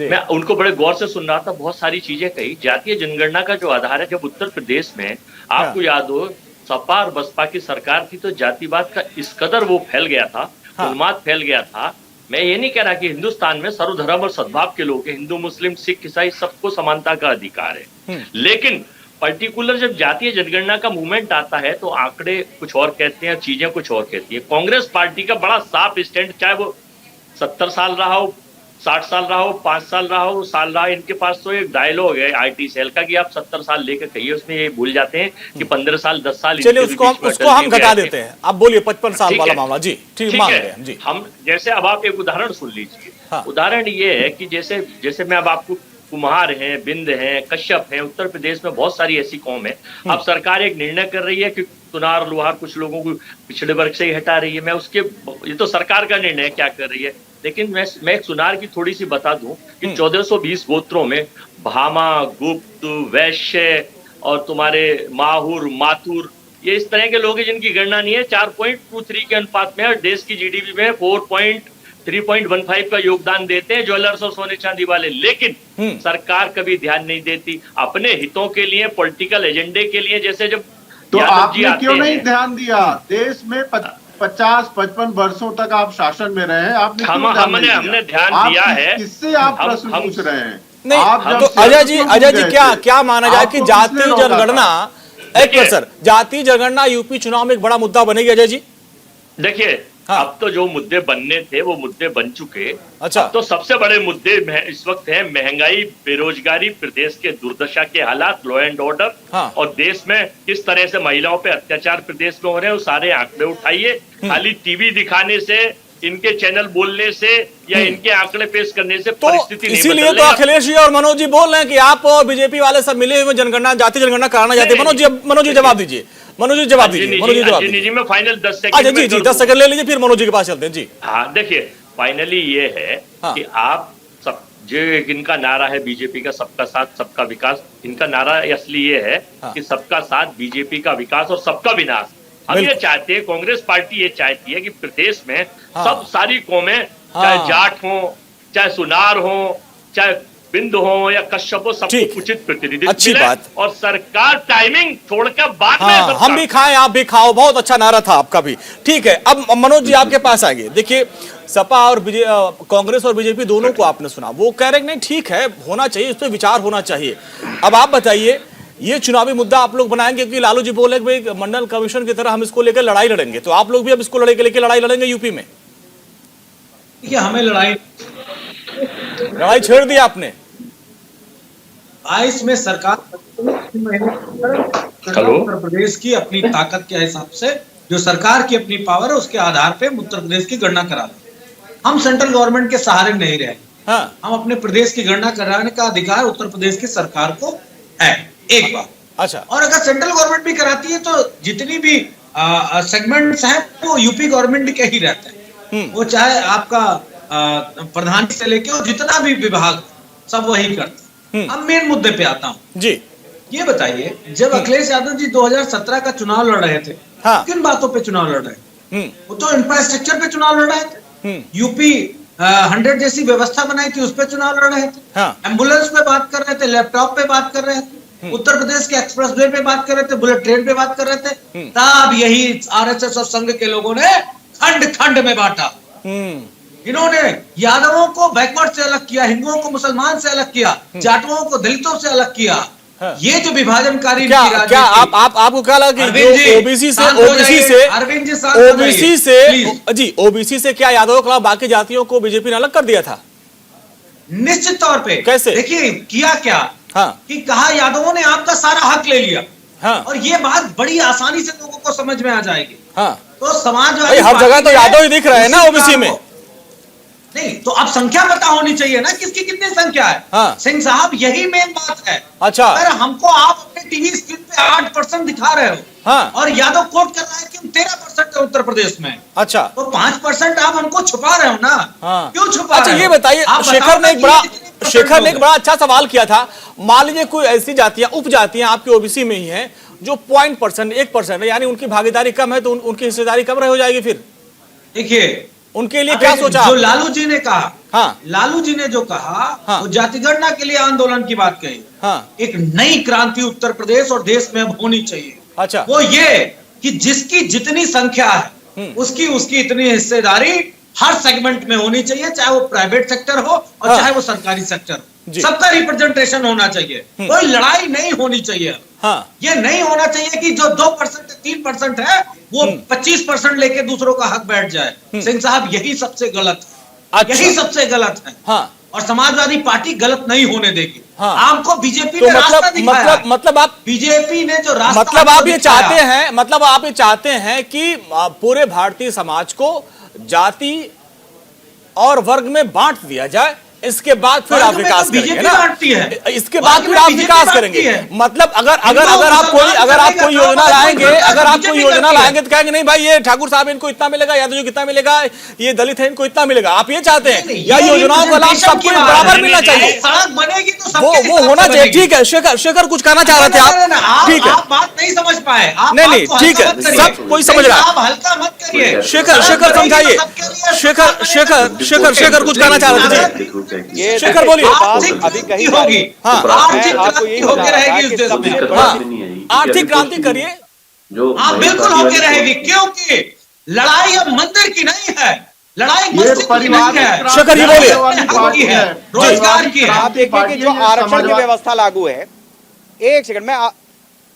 मैं उनको बड़े गौर से सुन रहा था, बहुत सारी चीजें कही। जातीय जनगणना का जो आधार है, जब उत्तर प्रदेश में आपको याद हो सपा और बसपा की सरकार थी तो जातिवाद का इस कदर वो फैल गया था, उन्माद फैल गया था। मैं ये नहीं कह रहा कि हिंदुस्तान में सर्वधर्म और सद्भाव के लोग हैं, हिंदू मुस्लिम सिख ईसाई सबको समानता का अधिकार है, लेकिन पर्टिकुलर जब जातीय जनगणना का मूवमेंट आता है तो आंकड़े कुछ और कहते हैं, चीजें कुछ और कहती है। कांग्रेस पार्टी का बड़ा साफ स्टैंड, चाहे वो 70 साल रहा हो, 60 साल रहा हो, 5 साल रहा हो, साल रहा, इनके पास तो एक डायलॉग है आईटी सेल का कि आप 70 साल लेकर कहिए, उसमें ये भूल जाते हैं कि 15 साल 10 साल। चलिए उसको हम घटा देते हैं, आप बोलिए 55 साल वाला मामला। जी ठीक है जी। हम जैसे अब आप एक उदाहरण सुन लीजिए। उदाहरण ये है कि जैसे मैं अब आपको, कुम्हार हैं, बिंद हैं, कश्यप हैं, उत्तर प्रदेश में बहुत सारी ऐसी कौम है। अब सरकार एक निर्णय कर रही है कि सुनार लोहार कुछ लोगों को पिछड़े वर्ग से ही हटा रही है। मैं उसके, ये तो सरकार का निर्णय क्या कर रही है, लेकिन मैं एक सुनार की थोड़ी सी बता दूं कि 1420 गोत्रों में भामा, गुप्त, वैश्य और तुम्हारे माहुर, माथुर, ये इस तरह के लोग हैं जिनकी गणना नहीं है। 4.23 के अनुपात में और देश की जीडीपी में 3.15 का योगदान देते हैं ज्वेलर्स और सोने चांदी वाले, लेकिन सरकार कभी ध्यान नहीं देती अपने हितों के लिए, पॉलिटिकल एजेंडे के लिए। जैसे जब तो आपने क्यों नहीं ध्यान दिया? देश में 50-55 वर्षों तक आप शासन में रहे हैं, आपने हमने ध्यान दिया है। इससे आप प्रश्न पूछ रहे हैं? नहीं तो अजय जी क्या माना जाए कि जातीय जनगणना, एक मिनट सर, जातीय जनगणना यूपी चुनाव में एक बड़ा मुद्दा बनेगी अजय जी? देखिए अब तो जो मुद्दे बनने थे वो मुद्दे बन चुके। अच्छा, अब तो सबसे बड़े मुद्दे इस वक्त है महंगाई, बेरोजगारी, प्रदेश के दुर्दशा के हालात, लॉ एंड ऑर्डर, और देश में किस तरह से महिलाओं पे अत्याचार प्रदेश में हो रहे हैं, वो सारे आंकड़े उठाइए। खाली टीवी दिखाने से, इनके चैनल बोलने से या इनके आंकड़े पेश करने से परिस्थिति नहीं बदलेगी। इसीलिए तो अखिलेश जी और मनोज जी बोल रहे हैं कि आप और बीजेपी वाले सब मिले हुए जनगणना, जातीय जनगणना कराना चाहते हैं। मनोज जी जवाब दीजिए। मनोज जी जवाब दीजिए। मैं फाइनल 10 सेकंड जी 10 सेकंड ले लीजिए, फिर मनोज जी के पास चलते हैं जी। हाँ देखिए, फाइनली ये है कि आप सब, जो इनका नारा है बीजेपी का, सबका साथ सबका विकास, इनका नारा असली ये है कि सबका साथ बीजेपी का विकास और सबका विनाश। हम ये चाहते हैं, कांग्रेस पार्टी ये चाहती है कि प्रदेश में सब सारी कौमें, चाहे जाट हो, चाहे सुनार हो, चाहे बिंद हो या कश्यप हो, सबको उचित प्रतिनिधित्व। अच्छी बात। और सरकार टाइमिंग छोड़कर बाद में हम भी खाएं आप भी खाओ, बहुत अच्छा नारा था आपका भी। ठीक है, अब मनोज जी आपके पास आएंगे। देखिए सपा और कांग्रेस और बीजेपी दोनों को आपने सुना, वो कह रहे नहीं ठीक है, होना चाहिए, इस पर विचार होना चाहिए। अब आप बताइए, ये चुनावी मुद्दा आप लोग बनाएंगे क्योंकि लालू जी बोले कि भाई मंडल कमीशन की तरह हम इसको लेकर लड़ाई लड़ेंगे, तो आप लोग भी अब इसको लेकर लड़ाई लड़ेंगे यूपी में? हमें लड़ाई छेड़ दी आपने। 22 में सरकार उत्तर प्रदेश की अपनी ताकत के हिसाब से, जो सरकार की अपनी पावर है उसके आधार पे उत्तर प्रदेश की गणना करा रहे। हम सेंट्रल गवर्नमेंट के सहारे नहीं रहे। हम अपने प्रदेश की गणना कराने का अधिकार उत्तर प्रदेश की सरकार को है, एक बात। अच्छा, और अगर सेंट्रल गवर्नमेंट भी कराती है तो जितनी भी सेगमेंट्स हैं वो यूपी गवर्नमेंट के ही रहते हैं। वो चाहे आपका प्रधान से लेके और जितना भी विभाग सब वही करते। अब मेन मुद्दे पे आता हूँ जी। ये बताइए, जब अखिलेश यादव जी 2017 का चुनाव लड़ रहे थे, किन बातों पे चुनाव लड़ रहे थे? वो तो इंफ्रास्ट्रक्चर पे चुनाव लड़ रहे थे। यूपी 100 जैसी व्यवस्था बनाई थी, उस पे चुनाव लड़ रहे थे। एम्बुलेंस पे बात कर रहे थे, लैपटॉप पे बात कर रहे थे, उत्तर प्रदेश के एक्सप्रेसवे पे बात कर रहे थे, बुलेट ट्रेन पे बात कर रहे थे। तब यही आरएसएस और संघ के लोगों ने खंड खंड में बांटा। इन्होंने यादवों को बैकवर्ड से अलग किया, हिंदुओं को मुसलमान से अलग किया, जाटुओं को दलितों से अलग किया। ये जो विभाजनकारी क्या आपको क्या लगा कि ओबीसी से क्या यादवों के अलावा बाकी जातियों को बीजेपी ने अलग कर दिया था? निश्चित तौर पे। कैसे? देखिए किया क्या, कि कहा यादवों ने आपका सारा हक ले लिया। और ये बात बड़ी आसानी से लोगों को समझ में आ जाएगी। तो समाजवादी हर जगह तो यादव ही दिख रहे हैं ना ओबीसी में। नहीं तो अब संख्या पता होनी चाहिए ना, किसकी कितनी संख्या है। सिंह साहब यही मेन बात है। अच्छा, अगर हमको आप अपने टीवी स्क्रीन पे 8% दिखा रहे हो और यादव कोट कर रहा है कि हम 13% है उत्तर प्रदेश में। अच्छा, तो 5% आप हमको छुपा रहे हो ना। क्यों छुपा रहे हो? ये बताइए, शेखर ने एक बड़ा अच्छा सवाल किया था। मान लीजिए कोई ऐसी जातियां, उपजातियां आपके ओबीसी में ही हैं जो 0.% 1% है, यानी उनकी भागीदारी कम है, तो उनकी हिस्सेदारी कम हो जाएगी। फिर देखिए उनके लिए क्या सोचा? जो लालू जी ने कहा, लालू जी ने जो कहा वो जातिगणना के लिए आंदोलन की बात कही। एक नई क्रांति उत्तर प्रदेश और देश में अब होनी चाहिए। अच्छा, वो ये कि जिसकी जितनी संख्या है उसकी इतनी हिस्सेदारी हर सेगमेंट में होनी चाहिए, चाहे वो प्राइवेट सेक्टर हो और चाहे वो सरकारी सेक्टर हो। सबका रिप्रेजेंटेशन होना चाहिए। कोई लड़ाई नहीं होनी चाहिए। ये नहीं होना चाहिए कि जो 2% 3% है वो 25% लेके दूसरों का हक बैठ जाए। सिंह साहब यही सबसे गलत है। यही सबसे गलत है। और समाजवादी पार्टी गलत नहीं होने देगी। आपको बीजेपी ने रास्ता दिखाया। मतलब आप बीजेपी ने जो रास्ता, मतलब आप ये चाहते हैं कि पूरे भारतीय समाज को जाति और वर्ग में बांट दिया जाए, इसके बाद फिर आप विकास करेंगे ना। इसके बाद फिर आप विकास करेंगे। मतलब अगर आप कोई योजना लाएंगे तो कहेंगे नहीं भाई ये ठाकुर साहब इनको इतना मिलेगा, यादव जी कितना मिलेगा, ये दलित है इनको इतना मिलेगा। आप ये चाहते हैं या योजनाओं का लाभ सबको बराबर मिलना चाहिए? सड़क बनेगी तो वो होना चाहिए। ठीक है, शेखर कुछ कहना चाह रहे थे आप। ठीक है, आप बात नहीं समझ पाए। नहीं ठीक है, सब कोई समझ रहा है। आप हल्का मत करिए। शेखर समझाइए। शेखर कुछ कहना चाह रहे थे। ये शेखर बोलिए। अभी कहीं होगी। आपको यही होके रहेगी उस देश में। आर्थिक क्रांति करिए। बिल्कुल होके रहेगी, क्योंकि लड़ाई अब मंदिर की नहीं है, लड़ाई मस्जिद की नहीं है। शेखर ये बोलिए। रोजगार की है। आप देखिए कि जो आरक्षण की व्यवस्था लागू है, एक सेकंड में,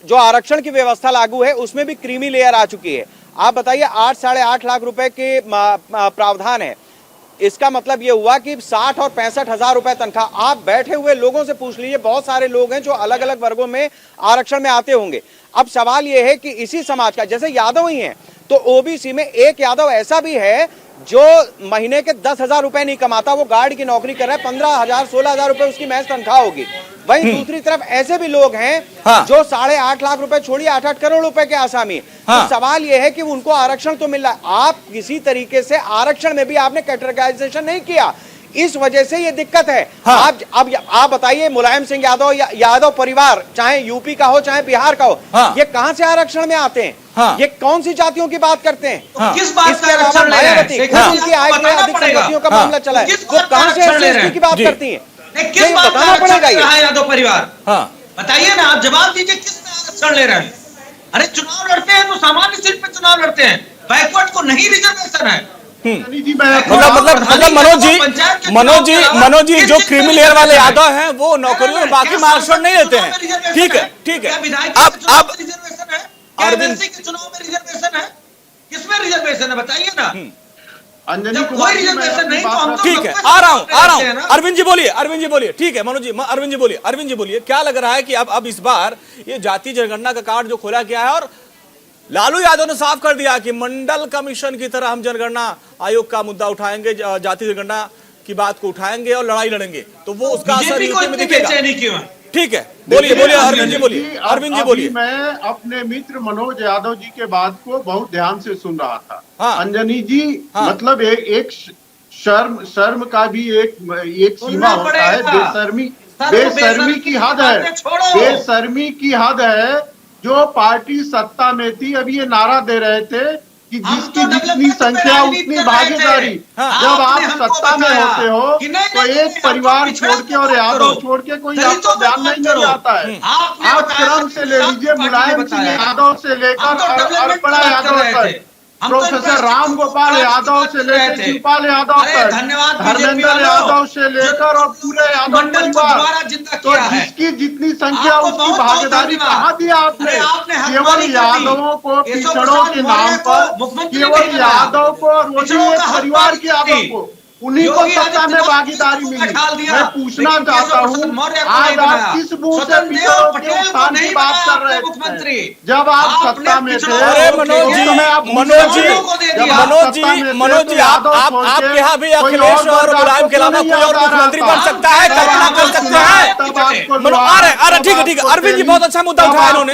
जो आरक्षण की व्यवस्था लागू है उसमें भी क्रीमी लेयर आ चुकी है। आप बताइए 8-8.5 लाख रुपए के प्रावधान है। इसका मतलब यह हुआ कि 60 और 65 हजार रुपए तनख्वाह। आप बैठे हुए लोगों से पूछ लीजिए, बहुत सारे लोग हैं जो अलग अलग वर्गों में आरक्षण में आते होंगे। अब सवाल यह है कि इसी समाज का, जैसे यादव ही हैं, तो ओबीसी में एक यादव ऐसा भी है जो महीने के 10,000 रुपए नहीं कमाता, वो गार्ड की नौकरी कर रहा है, 15,000 16,000 रुपए उसकी महज तनख्वाह होगी। वहीं दूसरी तरफ ऐसे भी लोग हैं जो 8.5 लाख रुपए छोड़िए 8-8 करोड़ रुपए के आसामी। तो सवाल यह है कि उनको आरक्षण तो मिल रहा है, आप किसी तरीके से आरक्षण में भी आपने कैटेगराइजेशन नहीं किया, इस वजह से ये दिक्कत है। आप बताइए, मुलायम सिंह यादव यादव परिवार चाहे यूपी का हो चाहे बिहार का हो, ये कहां से आरक्षण में आते हैं? ये कौन सी जातियों की बात करते हैं? तो किस बात का आरक्षण ले रहे हैं? उनकी आय में अधिक संपत्तियों का मामला चला है, वो कहां से एससी की बात करती है? किस बात का आरक्षण ले रहा है यादव परिवार? बताइए ना, आप जवाब दीजिए, किस आरक्षण ले रहे हैं? अरे चुनाव लड़ते हैं तो सामान्य सीट पे चुनाव लड़ते हैं, बैकवर्ड को नहीं रिजर्वेशन है। मतलब मनोज जी जो क्रीमी लेयर वाले यादव हैं वो नौकरियों में बाकी में आरक्षण नहीं लेते हैं। ठीक है। अब अरविंद के चुनाव में रिजर्वेशन है, किसमें रिजर्वेशन है बताइए ना। अंजनी कोई रिजर्वेशन नहीं, तो हम ठीक है, आ रहा हूं। अरविंद जी बोलिए। ठीक है मनोज जी, अरविंद जी बोलिए। क्या लग रहा है कि अब इस बार ये जाति जनगणना का कार्ड जो खोला गया है, और लालू यादव ने साफ कर दिया कि मंडल कमीशन की तरह हम जनगणना आयोग का मुद्दा उठाएंगे, जाति जनगणना की बात को उठाएंगे और लड़ाई लड़ेंगे, तो वो उसका असर यूपी में दिखेगा। ठीक है, बोलिए अरविंद जी बोलिए। मैं अपने मित्र मनोज यादव जी के बात को बहुत ध्यान से सुन रहा था। अंजनी जी, मतलब एक शर्म का भी एक सीमा होता है। बेशर्मी की हद है, बेशर्मी की हद है। जो पार्टी सत्ता में थी, अभी ये नारा दे रहे थे कि जिसकी जितनी संख्या उतनी भागीदारी। जब आप सत्ता में होते हो तो एक परिवार छोड़ के और यादव छोड़ के कोई आपको ध्यान नहीं आता है। आप क्रम से ले लीजिए, मुलायम सिंह यादव से लेकर और बड़ा यादव तक, प्रोफेसर राम गोपाल यादव से लेकर शिवपाल यादव तक, धर्मेंद्र यादव से लेकर और पूरे यादव परिवार, तो जिसकी जितनी संख्या उसकी भागीदारी कहाँ दिया आपने? केवल यादवों को, पिछड़ों के नाम पर केवल यादव को और वही एक परिवार के यादव को, उन्हीं को सत्ता में भागीदारी मिली। मैं पूछना चाहता हूँ, आज आप किस मुंह से पिछड़ों के उत्थान की बात कर रहे थे जब आप सत्ता में थे? अरे मनोज जी, आप यहाँ भी अखिलेश और मुलायम के अलावा कोई और मुख्यमंत्री बन सकता है, कल्पना कर सकते हैं। अरे ठीक है, अरविंद जी बहुत अच्छा मुद्दा उठाया इन्होंने,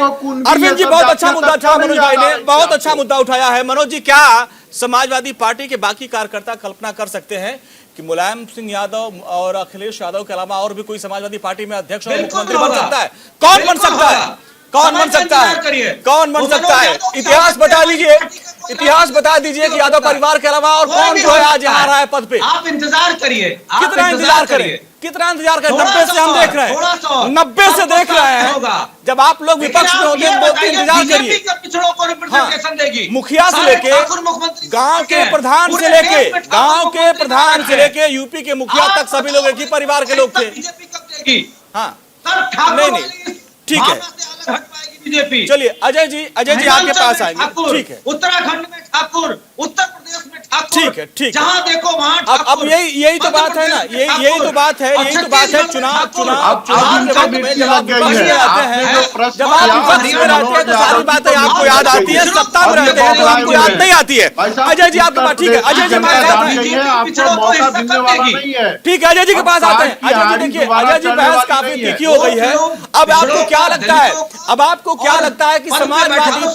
अरविंद जी बहुत अच्छा मुद्दा उठाया, मनोज भाई ने बहुत अच्छा मुद्दा उठाया है। मनोज जी, क्या समाजवादी पार्टी के बाकी कार्यकर्ता कल्पना कर सकते हैं कि मुलायम सिंह यादव और अखिलेश यादव के अलावा और भी कोई समाजवादी पार्टी में अध्यक्ष और मुख्यमंत्री बन सकता है? कौन बन सकता है? कौन बन सकता है? कौन बन सकता है? इतिहास बता दीजिए, इतिहास बता दीजिए कि यादव परिवार के अलावा और कौन जो है आज यहाँ रहा है पद पे? आप इंतजार करिए, कितना इंतजार करें, कितना इंतजार करें? 90 से हम देख रहे हैं, 90 से देख रहे हैं। जब आप लोग विपक्ष में होते हैं तो इंतजार करिए। पिछड़ों को रिप्रेजेंटेशन देगी, मुखिया से लेके गांव के प्रधान से लेके यूपी के मुखिया तक सभी लोग एक ही परिवार के लोग थे। हाँ, नहीं, ठीक है, बीजेपी। चलिए अजय जी आपके पास आएंगे, ठीक है। उत्तराखंड में ठाकुर, उत्तर प्रदेश में ठाकुर, ठीक है। जहाँ देखो वहाँ अब यही तो बात है ना, यही तो बात है। चुनाव के वक्त में जब आप विपक्ष में रहते हैं, तो सारी बातें आपको याद आती है, सत्ता में रहते हैं तो आपको याद नहीं आती है। अजय जी आपके पास, ठीक है, अजय जी हमारे साथ हैं, ठीक है, अजय जी के पास आते हैं। अजय जी देखिए, अजय जी बहस काफी तीखी हो गई है। अब आपको क्या लगता है कि समाजवादी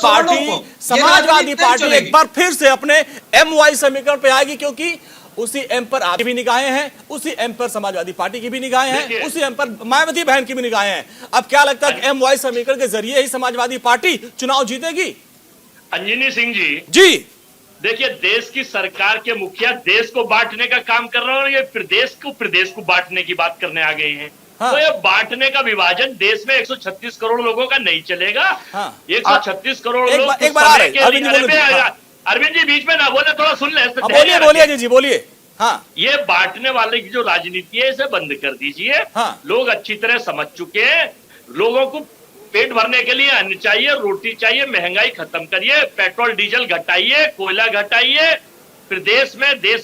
पार्टी एक बार फिर से अपने MY समीकरण पे आएगी? क्योंकि उसी एम पर आपकी भी निगाहें हैं, उसी एम पर समाजवादी पार्टी की भी निगाहें हैं, उसी एम पर मायावती बहन की भी निगाहें हैं। अब क्या लगता है कि MY समीकरण के जरिए ही समाजवादी पार्टी चुनाव जीतेगी? अंजनी सिंह जी देखिए, देश की सरकार के मुखिया देश को बांटने का काम कर रहे हैं और ये प्रदेश को बांटने की बात करने आ गए हैं। हाँ। तो ये बांटने का विभाजन देश में 136 करोड़ लोगों का नहीं चलेगा। हाँ। 136 करोड़ लोग एक बार आ रहे अरविंद जी बीच में ना बोले, थोड़ा सुन ले। बोलिए जी बोलिए। हाँ, ये बांटने वाले की जो राजनीति है इसे बंद कर दीजिए। हाँ। लोग अच्छी तरह समझ चुके हैं, लोगों को पेट भरने के लिए अन्न चाहिए, रोटी चाहिए, महंगाई खत्म करिए, पेट्रोल डीजल घटाइए, कोयला घटाइए, फिर देश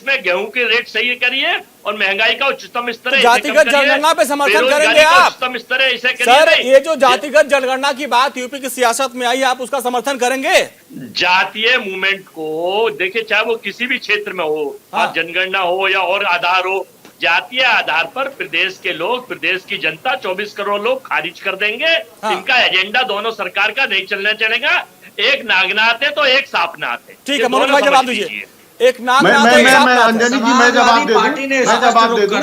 में गेहूं के रेट सही करिए और महंगाई का उच्चतम स्तर जातिगत जनगणना पे समर्थन करेंगे आप? उच्चतम स्तर है इसे करिए। सर, ये जो जातिगत जनगणना की बात यूपी की सियासत में आई, आप उसका समर्थन करेंगे? जातीय मूवमेंट को देखिए, चाहे वो किसी भी क्षेत्र में हो, हाँ। जनगणना हो या और आधार हो, जातीय आधार पर प्रदेश के लोग, प्रदेश की जनता 24 करोड़ लोग खारिज कर देंगे। हाँ। इनका एजेंडा दोनों सरकार का नहीं चलना चलेगा। एक नागनाथ है तो एक सापनाथ है। ठीक है, मनोज भाई जवाब दीजिए। एक नाम अंजनी जी मैं जवाब दे दूं।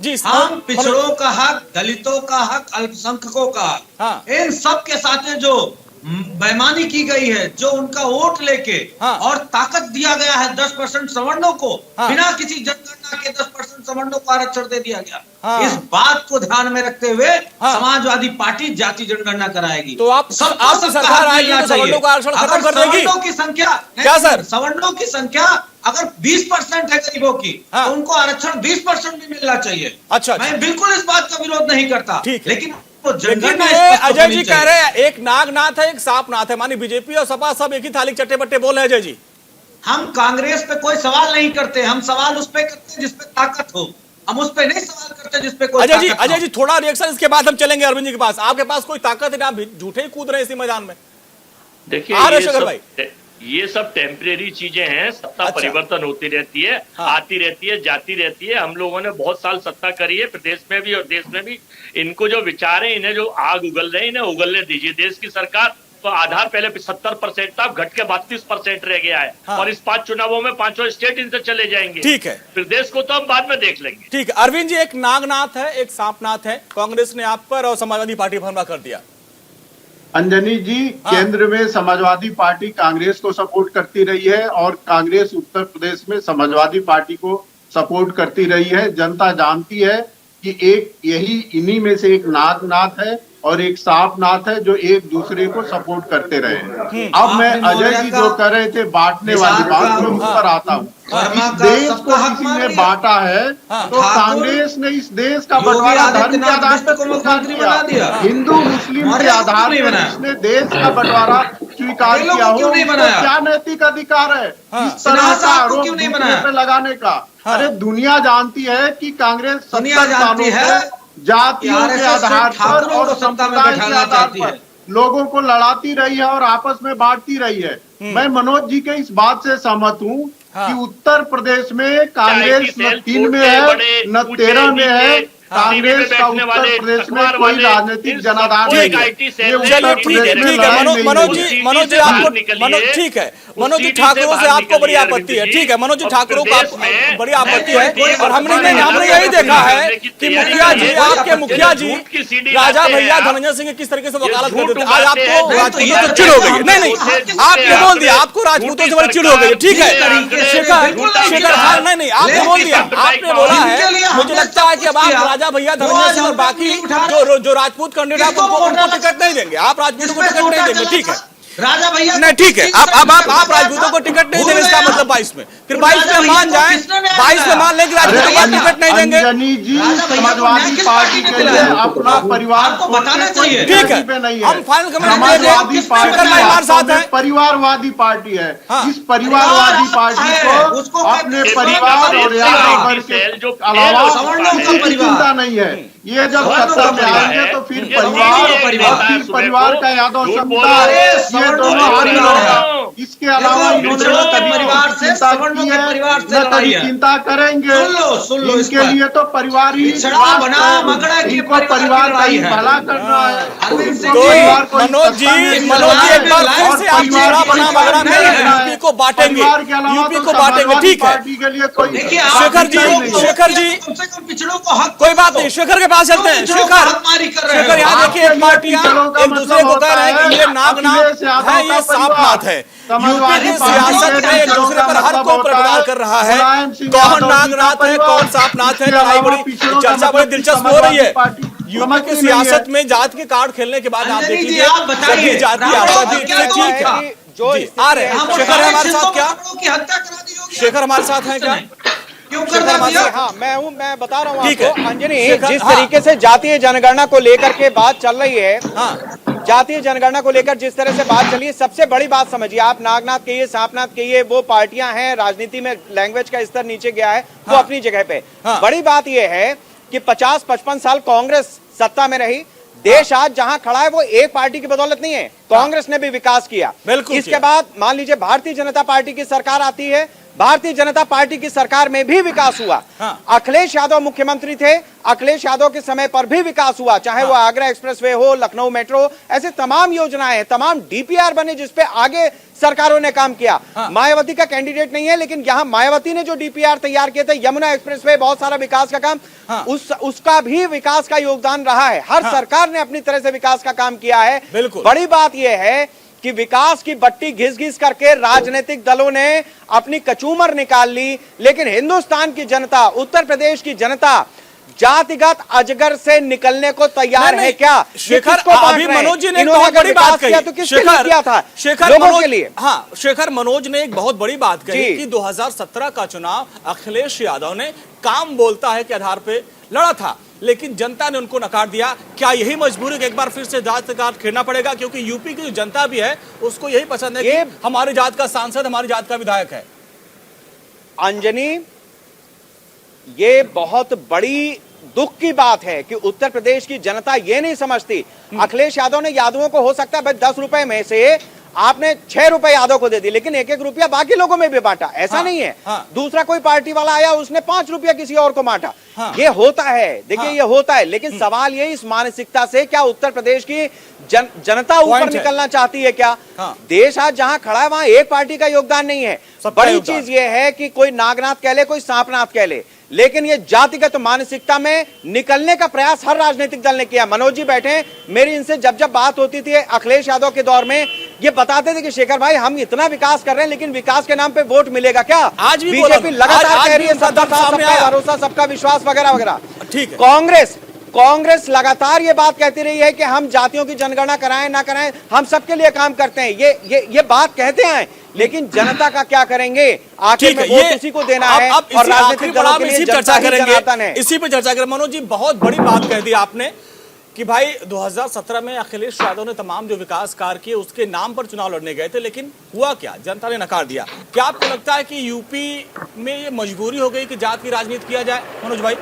जी, हम पिछड़ों का हक, दलितों का हक, अल्पसंख्यकों का हक, इन सब के साथ जो बेईमानी की गई है, जो उनका वोट लेके और ताकत दिया गया है 10% सवर्णों को, बिना किसी जनगणना के 10% सवर्णों को आरक्षण दे दिया गया। इस बात को ध्यान में रखते हुए समाजवादी पार्टी जाति जनगणना कराएगी। तो आप सरकार आएगी तो सवर्णों का आरक्षण खत्म कर देगी? सवर्णों की संख्या क्या सर? सवर्णों की संख्या अगर 20% है गरीबों की, तो उनको आरक्षण 20% भी मिलना चाहिए। अच्छा, मैं बिल्कुल इस बात का विरोध नहीं करता, लेकिन अजय जी कह रहे हैं एक नागनाथ है एक सांपनाथ है, मानी बीजेपी और सपा सब एक ही थाली चट्टे बट्टे बोल रहे हैं। अजय जी, हम कांग्रेस पे कोई सवाल नहीं करते, हम सवाल उस पे करते हैं जिसपे ताकत हो, हम उस पे नहीं सवाल करते जिसपे कोई अजय जी थोड़ा रिएक्शन, इसके बाद हम चलेंगे अरविंद जी के पास। आपके पास कोई ताकत है ना, आप झूठे ही कूद रहे हैं इसी मैदान में? देखिए, ये सब टेम्परेरी चीजें हैं। सत्ता परिवर्तन होती रहती है, आती रहती है, जाती रहती है। हम लोगों ने बहुत साल सत्ता करी है, प्रदेश में भी और देश में भी। इनको जो विचार है, इन्हें जो आग उगल रहे हैं, इन्हें उगलने दीजिए। देश की सरकार तो आधार पहले 70% था, घट के 32% रह गया है। और इस 5 चुनावों में 5 स्टेट इनसे चले जाएंगे। ठीक है, प्रदेश को तो हम बाद में देख लेंगे। ठीक है अरविंद जी, एक नागनाथ है एक सांपनाथ है, कांग्रेस ने आप पर और समाजवादी पार्टी पर हमला कर दिया। अंजनी जी, केंद्र में समाजवादी पार्टी कांग्रेस को सपोर्ट करती रही है और कांग्रेस उत्तर प्रदेश में समाजवादी पार्टी को सपोर्ट करती रही है। जनता जानती है कि एक यही इन्हीं में से एक नागनाथ है और एक साफनाथ है जो एक दूसरे को सपोर्ट करते रहे हैं। अब मैं अजय जी जो कर रहे थे बांटने वाली बात, मैं उस पर आता हूँ। इस देश को किसी ने बांटा है तो कांग्रेस ने इस देश का बंटवारा धर्म के आधार पर स्वीकार किया, हिंदू मुस्लिम के आधार पर इसने देश का बंटवारा स्वीकार किया हो, तो क्या नैतिक अधिकार है इस तरह का आरोप दूसरे पे लगाने का? अरे दुनिया जानती है कि कांग्रेस 70 सालों से जातियों के आधार पर और संप्रदाय के आधार पर लोगों को लड़ाती रही है और आपस में बांटती रही है। मैं मनोज जी के इस बात से सहमत हूँ कि उत्तर प्रदेश में कांग्रेस न 3 में है न 13 में है। कांग्रेस का उत्तर प्रदेश में कोई राजनीतिक जनाधार नहीं है। चलिए ठीक है मनोज जी आपको ठीक है मनोज जी ठाकुरों से आपको बड़ी आपत्ति है, ठीक है मनोज जी ठाकुरों को बड़ी आपत्ति है। और हमने यही देखा है कि मुखिया जी, आपके मुखिया जी राजा भैया धनंजय सिंह किस तरीके से वकालत करते थे। आज आपको राजपूतों से चिढ़ हो गई है। नहीं आपने बोल दिया आपको राजपूतों से बड़ी चिढ़ हो गई है, ठीक है शेखर हाँ नहीं आपने बोल दिया, आपने बोला है। मुझे लगता है कि अब आप राजा भैया धनंजय सिंह और बाकी जो राजपूत कैंडिडेट उनको टिकट नहीं देंगे, आप राजपूतों को टिकट नहीं देंगे, ठीक है राजा भैया नहीं ठीक है। आप राजपूतों को टिकट नहीं देंगे, इसका मतलब 22 में, फिर 22 में मान जाए, 22 में मान लें कि राजपूतों को टिकट नहीं देंगे। अंजनी जी समाजवादी पार्टी के लिए अपना परिवार को बताना चाहिए, ठीक है हम फाइनल कमेंट समाजवादी पार्टी परिवारवादी पार्टी है। इस परिवारवादी पार्टी को अपने परिवार और यादव वर्ग के अलावा किसी की चिंता नहीं है। ये जब सत्ता में आएंगे तो फिर परिवार का यादव समुदाय ये दोनों हावी होगा। इसके अलावा परिवार से कभी चिंता करेंगे, इसके लिए तो परिवार ही इनको परिवार का ही भला करना है। मनोज जी एक बार फिर से आप चेहरा बना मगरा में यूपी को बांटेंगे, ठीक है शेखर जी पिछड़ों को हक कोई बात नहीं, शेखर के पास चलते हैं। शेखर यहाँ देखिए एक पार्टियां एक दूसरे को कह रहे हैं कि ये नागनाथ है, ये सांपनाथ है। यूपी की सियासत में एक दूसरे पर हर कोई प्रचार कर रहा है, कौन नागनाथ है कौन सांपनाथ है। लड़ाई बड़ी चर्चा बड़ी दिलचस्प हो रही है। यूपी की सियासत में जात के कार्ड खेलने के बाद आप देख लीजिए सभी जाति आपका भी ठीक है जो आ रहे हैं। शेखर है हमारे साथ क्या? शेखर हमारे साथ है क्या? हाँ मैं बता रहा हूँ आपको अंजनी, जिस तरीके से जातीय जनगणना को लेकर के बात चल रही है, जातीय जनगणना को लेकर जिस तरह से बात चली है, सबसे बड़ी बात समझिए आप, नागनाथ कहिए सांपनाथ कहिए, वो पार्टियां हैं, राजनीति में लैंग्वेज का स्तर नीचे गया है, वो अपनी जगह पे। बड़ी बात यह है कि 50-55 साल कांग्रेस सत्ता में रही, देश आज जहां खड़ा है वो एक पार्टी की बदौलत नहीं है, कांग्रेस ने भी विकास किया। इसके बाद मान लीजिए भारतीय जनता पार्टी की सरकार आती है, भारतीय जनता पार्टी की सरकार में भी विकास हुआ। अखिलेश यादव मुख्यमंत्री थे, अखिलेश यादव के समय पर भी विकास हुआ, चाहे वो आगरा एक्सप्रेसवे हो, लखनऊ मेट्रो, ऐसे तमाम योजनाएं हैं, तमाम डीपीआर बने जिसपे आगे सरकारों ने काम किया। मायावती का कैंडिडेट नहीं है, लेकिन यहाँ मायावती ने जो डीपीआर तैयार किए थे, यमुना एक्सप्रेसवे, बहुत सारा विकास का काम, उसका भी विकास का योगदान रहा है। हर सरकार ने अपनी तरह से विकास का काम किया है। बड़ी बात यह है कि विकास की बट्टी घिस घिस करके राजनीतिक दलों ने अपनी कचूमर निकाल ली, लेकिन हिंदुस्तान की जनता, उत्तर प्रदेश की जनता जातिगत अजगर से निकलने को तैयार है क्या? शेखर अभी मनोज जी ने एक बहुत बड़ी बात कही, तो किसके लिए किया था? शेखर लोगों के लिए। हाँ शेखर मनोज ने एक बहुत बड़ी बात कही कि 2017 का चुनाव अखिलेश यादव ने काम बोलता है के आधार पे लड़ा था, लेकिन जनता ने उनको नकार दिया। क्या यही मजबूरी एक बार फिर से जात का कार्ड खेलना पड़ेगा? क्योंकि यूपी की जो जनता भी है उसको यही पसंद है कि हमारी जात का सांसद, हमारी जात का विधायक है। अंजनी, ये बहुत बड़ी दुख की बात है कि उत्तर प्रदेश की जनता ये नहीं समझती। अखिलेश यादव ने यादवों को, हो सकता है 10 रुपए में से आपने 6 रुपए यादव को दे दी, लेकिन 1-1 रुपया बाकी लोगों में भी बांटा, ऐसा नहीं है। दूसरा कोई पार्टी वाला आया, उसने 5 रुपया किसी और को बांटा। ये होता है, देखिए ये होता है, लेकिन सवाल ये इस मानसिकता से क्या उत्तर प्रदेश की जनता ऊपर निकलना चाहती है क्या? देश आज जहां खड़ा है वहां एक पार्टी का योगदान नहीं है। बड़ी चीज ये है कि कोई नागनाथ कह ले, कोई सांपनाथ कह ले, लेकिन ये जातिगत मानसिकता में निकलने का प्रयास हर राजनीतिक दल ने किया। मनोज जी बैठे, मेरी इनसे जब बात होती थी अखिलेश यादव के दौर में, ये बताते थे कि शेखर भाई हम इतना विकास कर रहे हैं, लेकिन विकास के नाम पे वोट मिलेगा क्या? आज भी बीजेपी लगातार कह रही है सबका भरोसा, सबका विश्वास वगैरह वगैरह। ठीक है, कांग्रेस कांग्रेस लगातार ये बात कहती रही है कि हम जातियों की जनगणना कराएं ना कराएं, हम सबके लिए काम करते हैं, ये बात कहते हैं, लेकिन जनता का क्या करेंगे? आखिर में वोट उसी को देना है और राजनीतिक दलों के लिए चर्चा करेंगे, इसी पे चर्चा करें। मनोज जी, बहुत बड़ी बात कह दी आपने कि भाई 2017 में अखिलेश यादव ने तमाम जो विकास कार्य किए उसके नाम पर चुनाव लड़ने गए थे, लेकिन हुआ क्या? जनता ने नकार दिया। क्या आपको लगता है कि यूपी में ये मजबूरी हो गई कि जात की राजनीति किया जाए? मनोज भाई,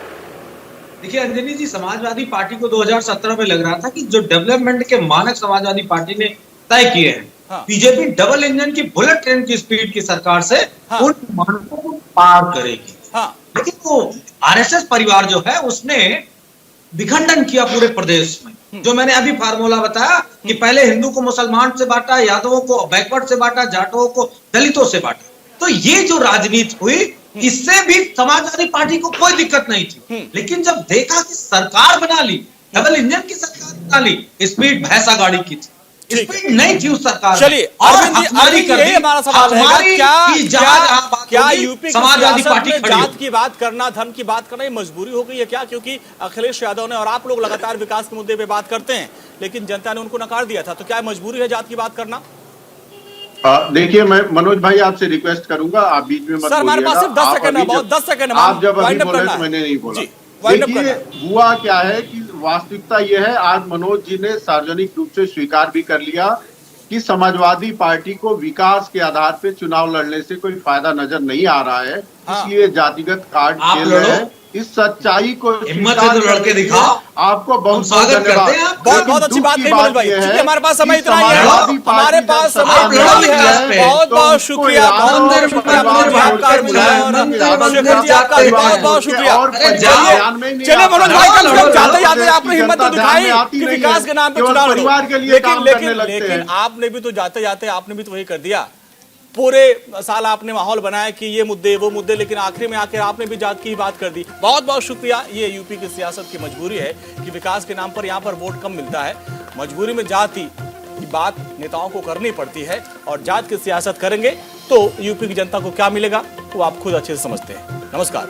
देखिए अंजनी जी, समाजवादी पार्टी को 2017 में लग रहा था कि जो डेवलपमेंट के मानक समाजवादी पार्टी ने तय किए हैं, बीजेपी डबल इंजन की बुलेट ट्रेन की स्पीड की सरकार से उन मानकों को पार करेगी। लेकिन वो आरएसएस परिवार जो है उसने विखंडन किया पूरे प्रदेश में। जो मैंने अभी फार्मूला बताया कि पहले हिंदू को मुसलमान से बांटा, यादवों को बैकवर्ड से बांटा, जाटों को दलितों से बांटा। तो ये जो राजनीति हुई, इससे भी समाजवादी पार्टी को कोई दिक्कत नहीं थी। लेकिन जब देखा कि सरकार बना ली, डबल इंजन की सरकार बना ली, स्पीड भैंसा गाड़ी की थी, स्पीड नहीं थी उस सरकार। चलिए यही हमारा सवाल है, क्या यूपी समाजवादी पार्टी जात की बात करना, धर्म की बात करना, ये मजबूरी हो गई है क्या? क्योंकि अखिलेश यादव ने और आप लोग लगातार विकास के मुद्दे पे बात करते हैं, लेकिन जनता ने उनको नकार दिया था, तो क्या मजबूरी है जात की बात करना? देखिए, मैं मनोज भाई आपसे रिक्वेस्ट करूंगा, आप बीच में मत बोलिएगा। सर, हमारे पास सिर्फ 10 सेकंड है, बहुत 10 सेकंड। आप जब अभी बोले तो मैंने नहीं बोला। देखिए, हुआ क्या है कि वास्तविकता यह है, आज मनोज जी ने सार्वजनिक रूप से स्वीकार भी कर लिया कि समाजवादी पार्टी को विकास के आधार पे चुनाव लड़ने से कोई फायदा नजर नहीं आ रहा है, इसलिए जातिगत कार्ड खेल रहे हैं। इस सच्चाई को हिम्मत से तो लड़के दिखाओ। आपको बहुत स्वागत करते हैं। बहुत अच्छी बात कही मनोज भाई। चूंकि हमारे पास समय इतना ही है, हमारे पास समय इतना ही है। बहुत बहुत शुक्रिया, बहुत बहुत शुक्रिया आपका, बहुत बहुत शुक्रिया। चलिए मनोज भाई, जाते जाते आपने हिम्मत तो दिखाई कि विकास के नाम पे चुनाव लड़ो, लेकिन आपने भी तो जाते जाते आपने भी तो वही कर दिया। पूरे साल आपने माहौल बनाया कि ये मुद्दे वो मुद्दे, लेकिन आखिर में आकर आपने भी जात की बात कर दी। बहुत बहुत शुक्रिया। ये यूपी की सियासत की मजबूरी है कि विकास के नाम पर यहाँ पर वोट कम मिलता है, मजबूरी में जाति की बात नेताओं को करनी पड़ती है, और जात की सियासत करेंगे तो यूपी की जनता को क्या मिलेगा वो आप खुद अच्छे से समझते हैं। नमस्कार।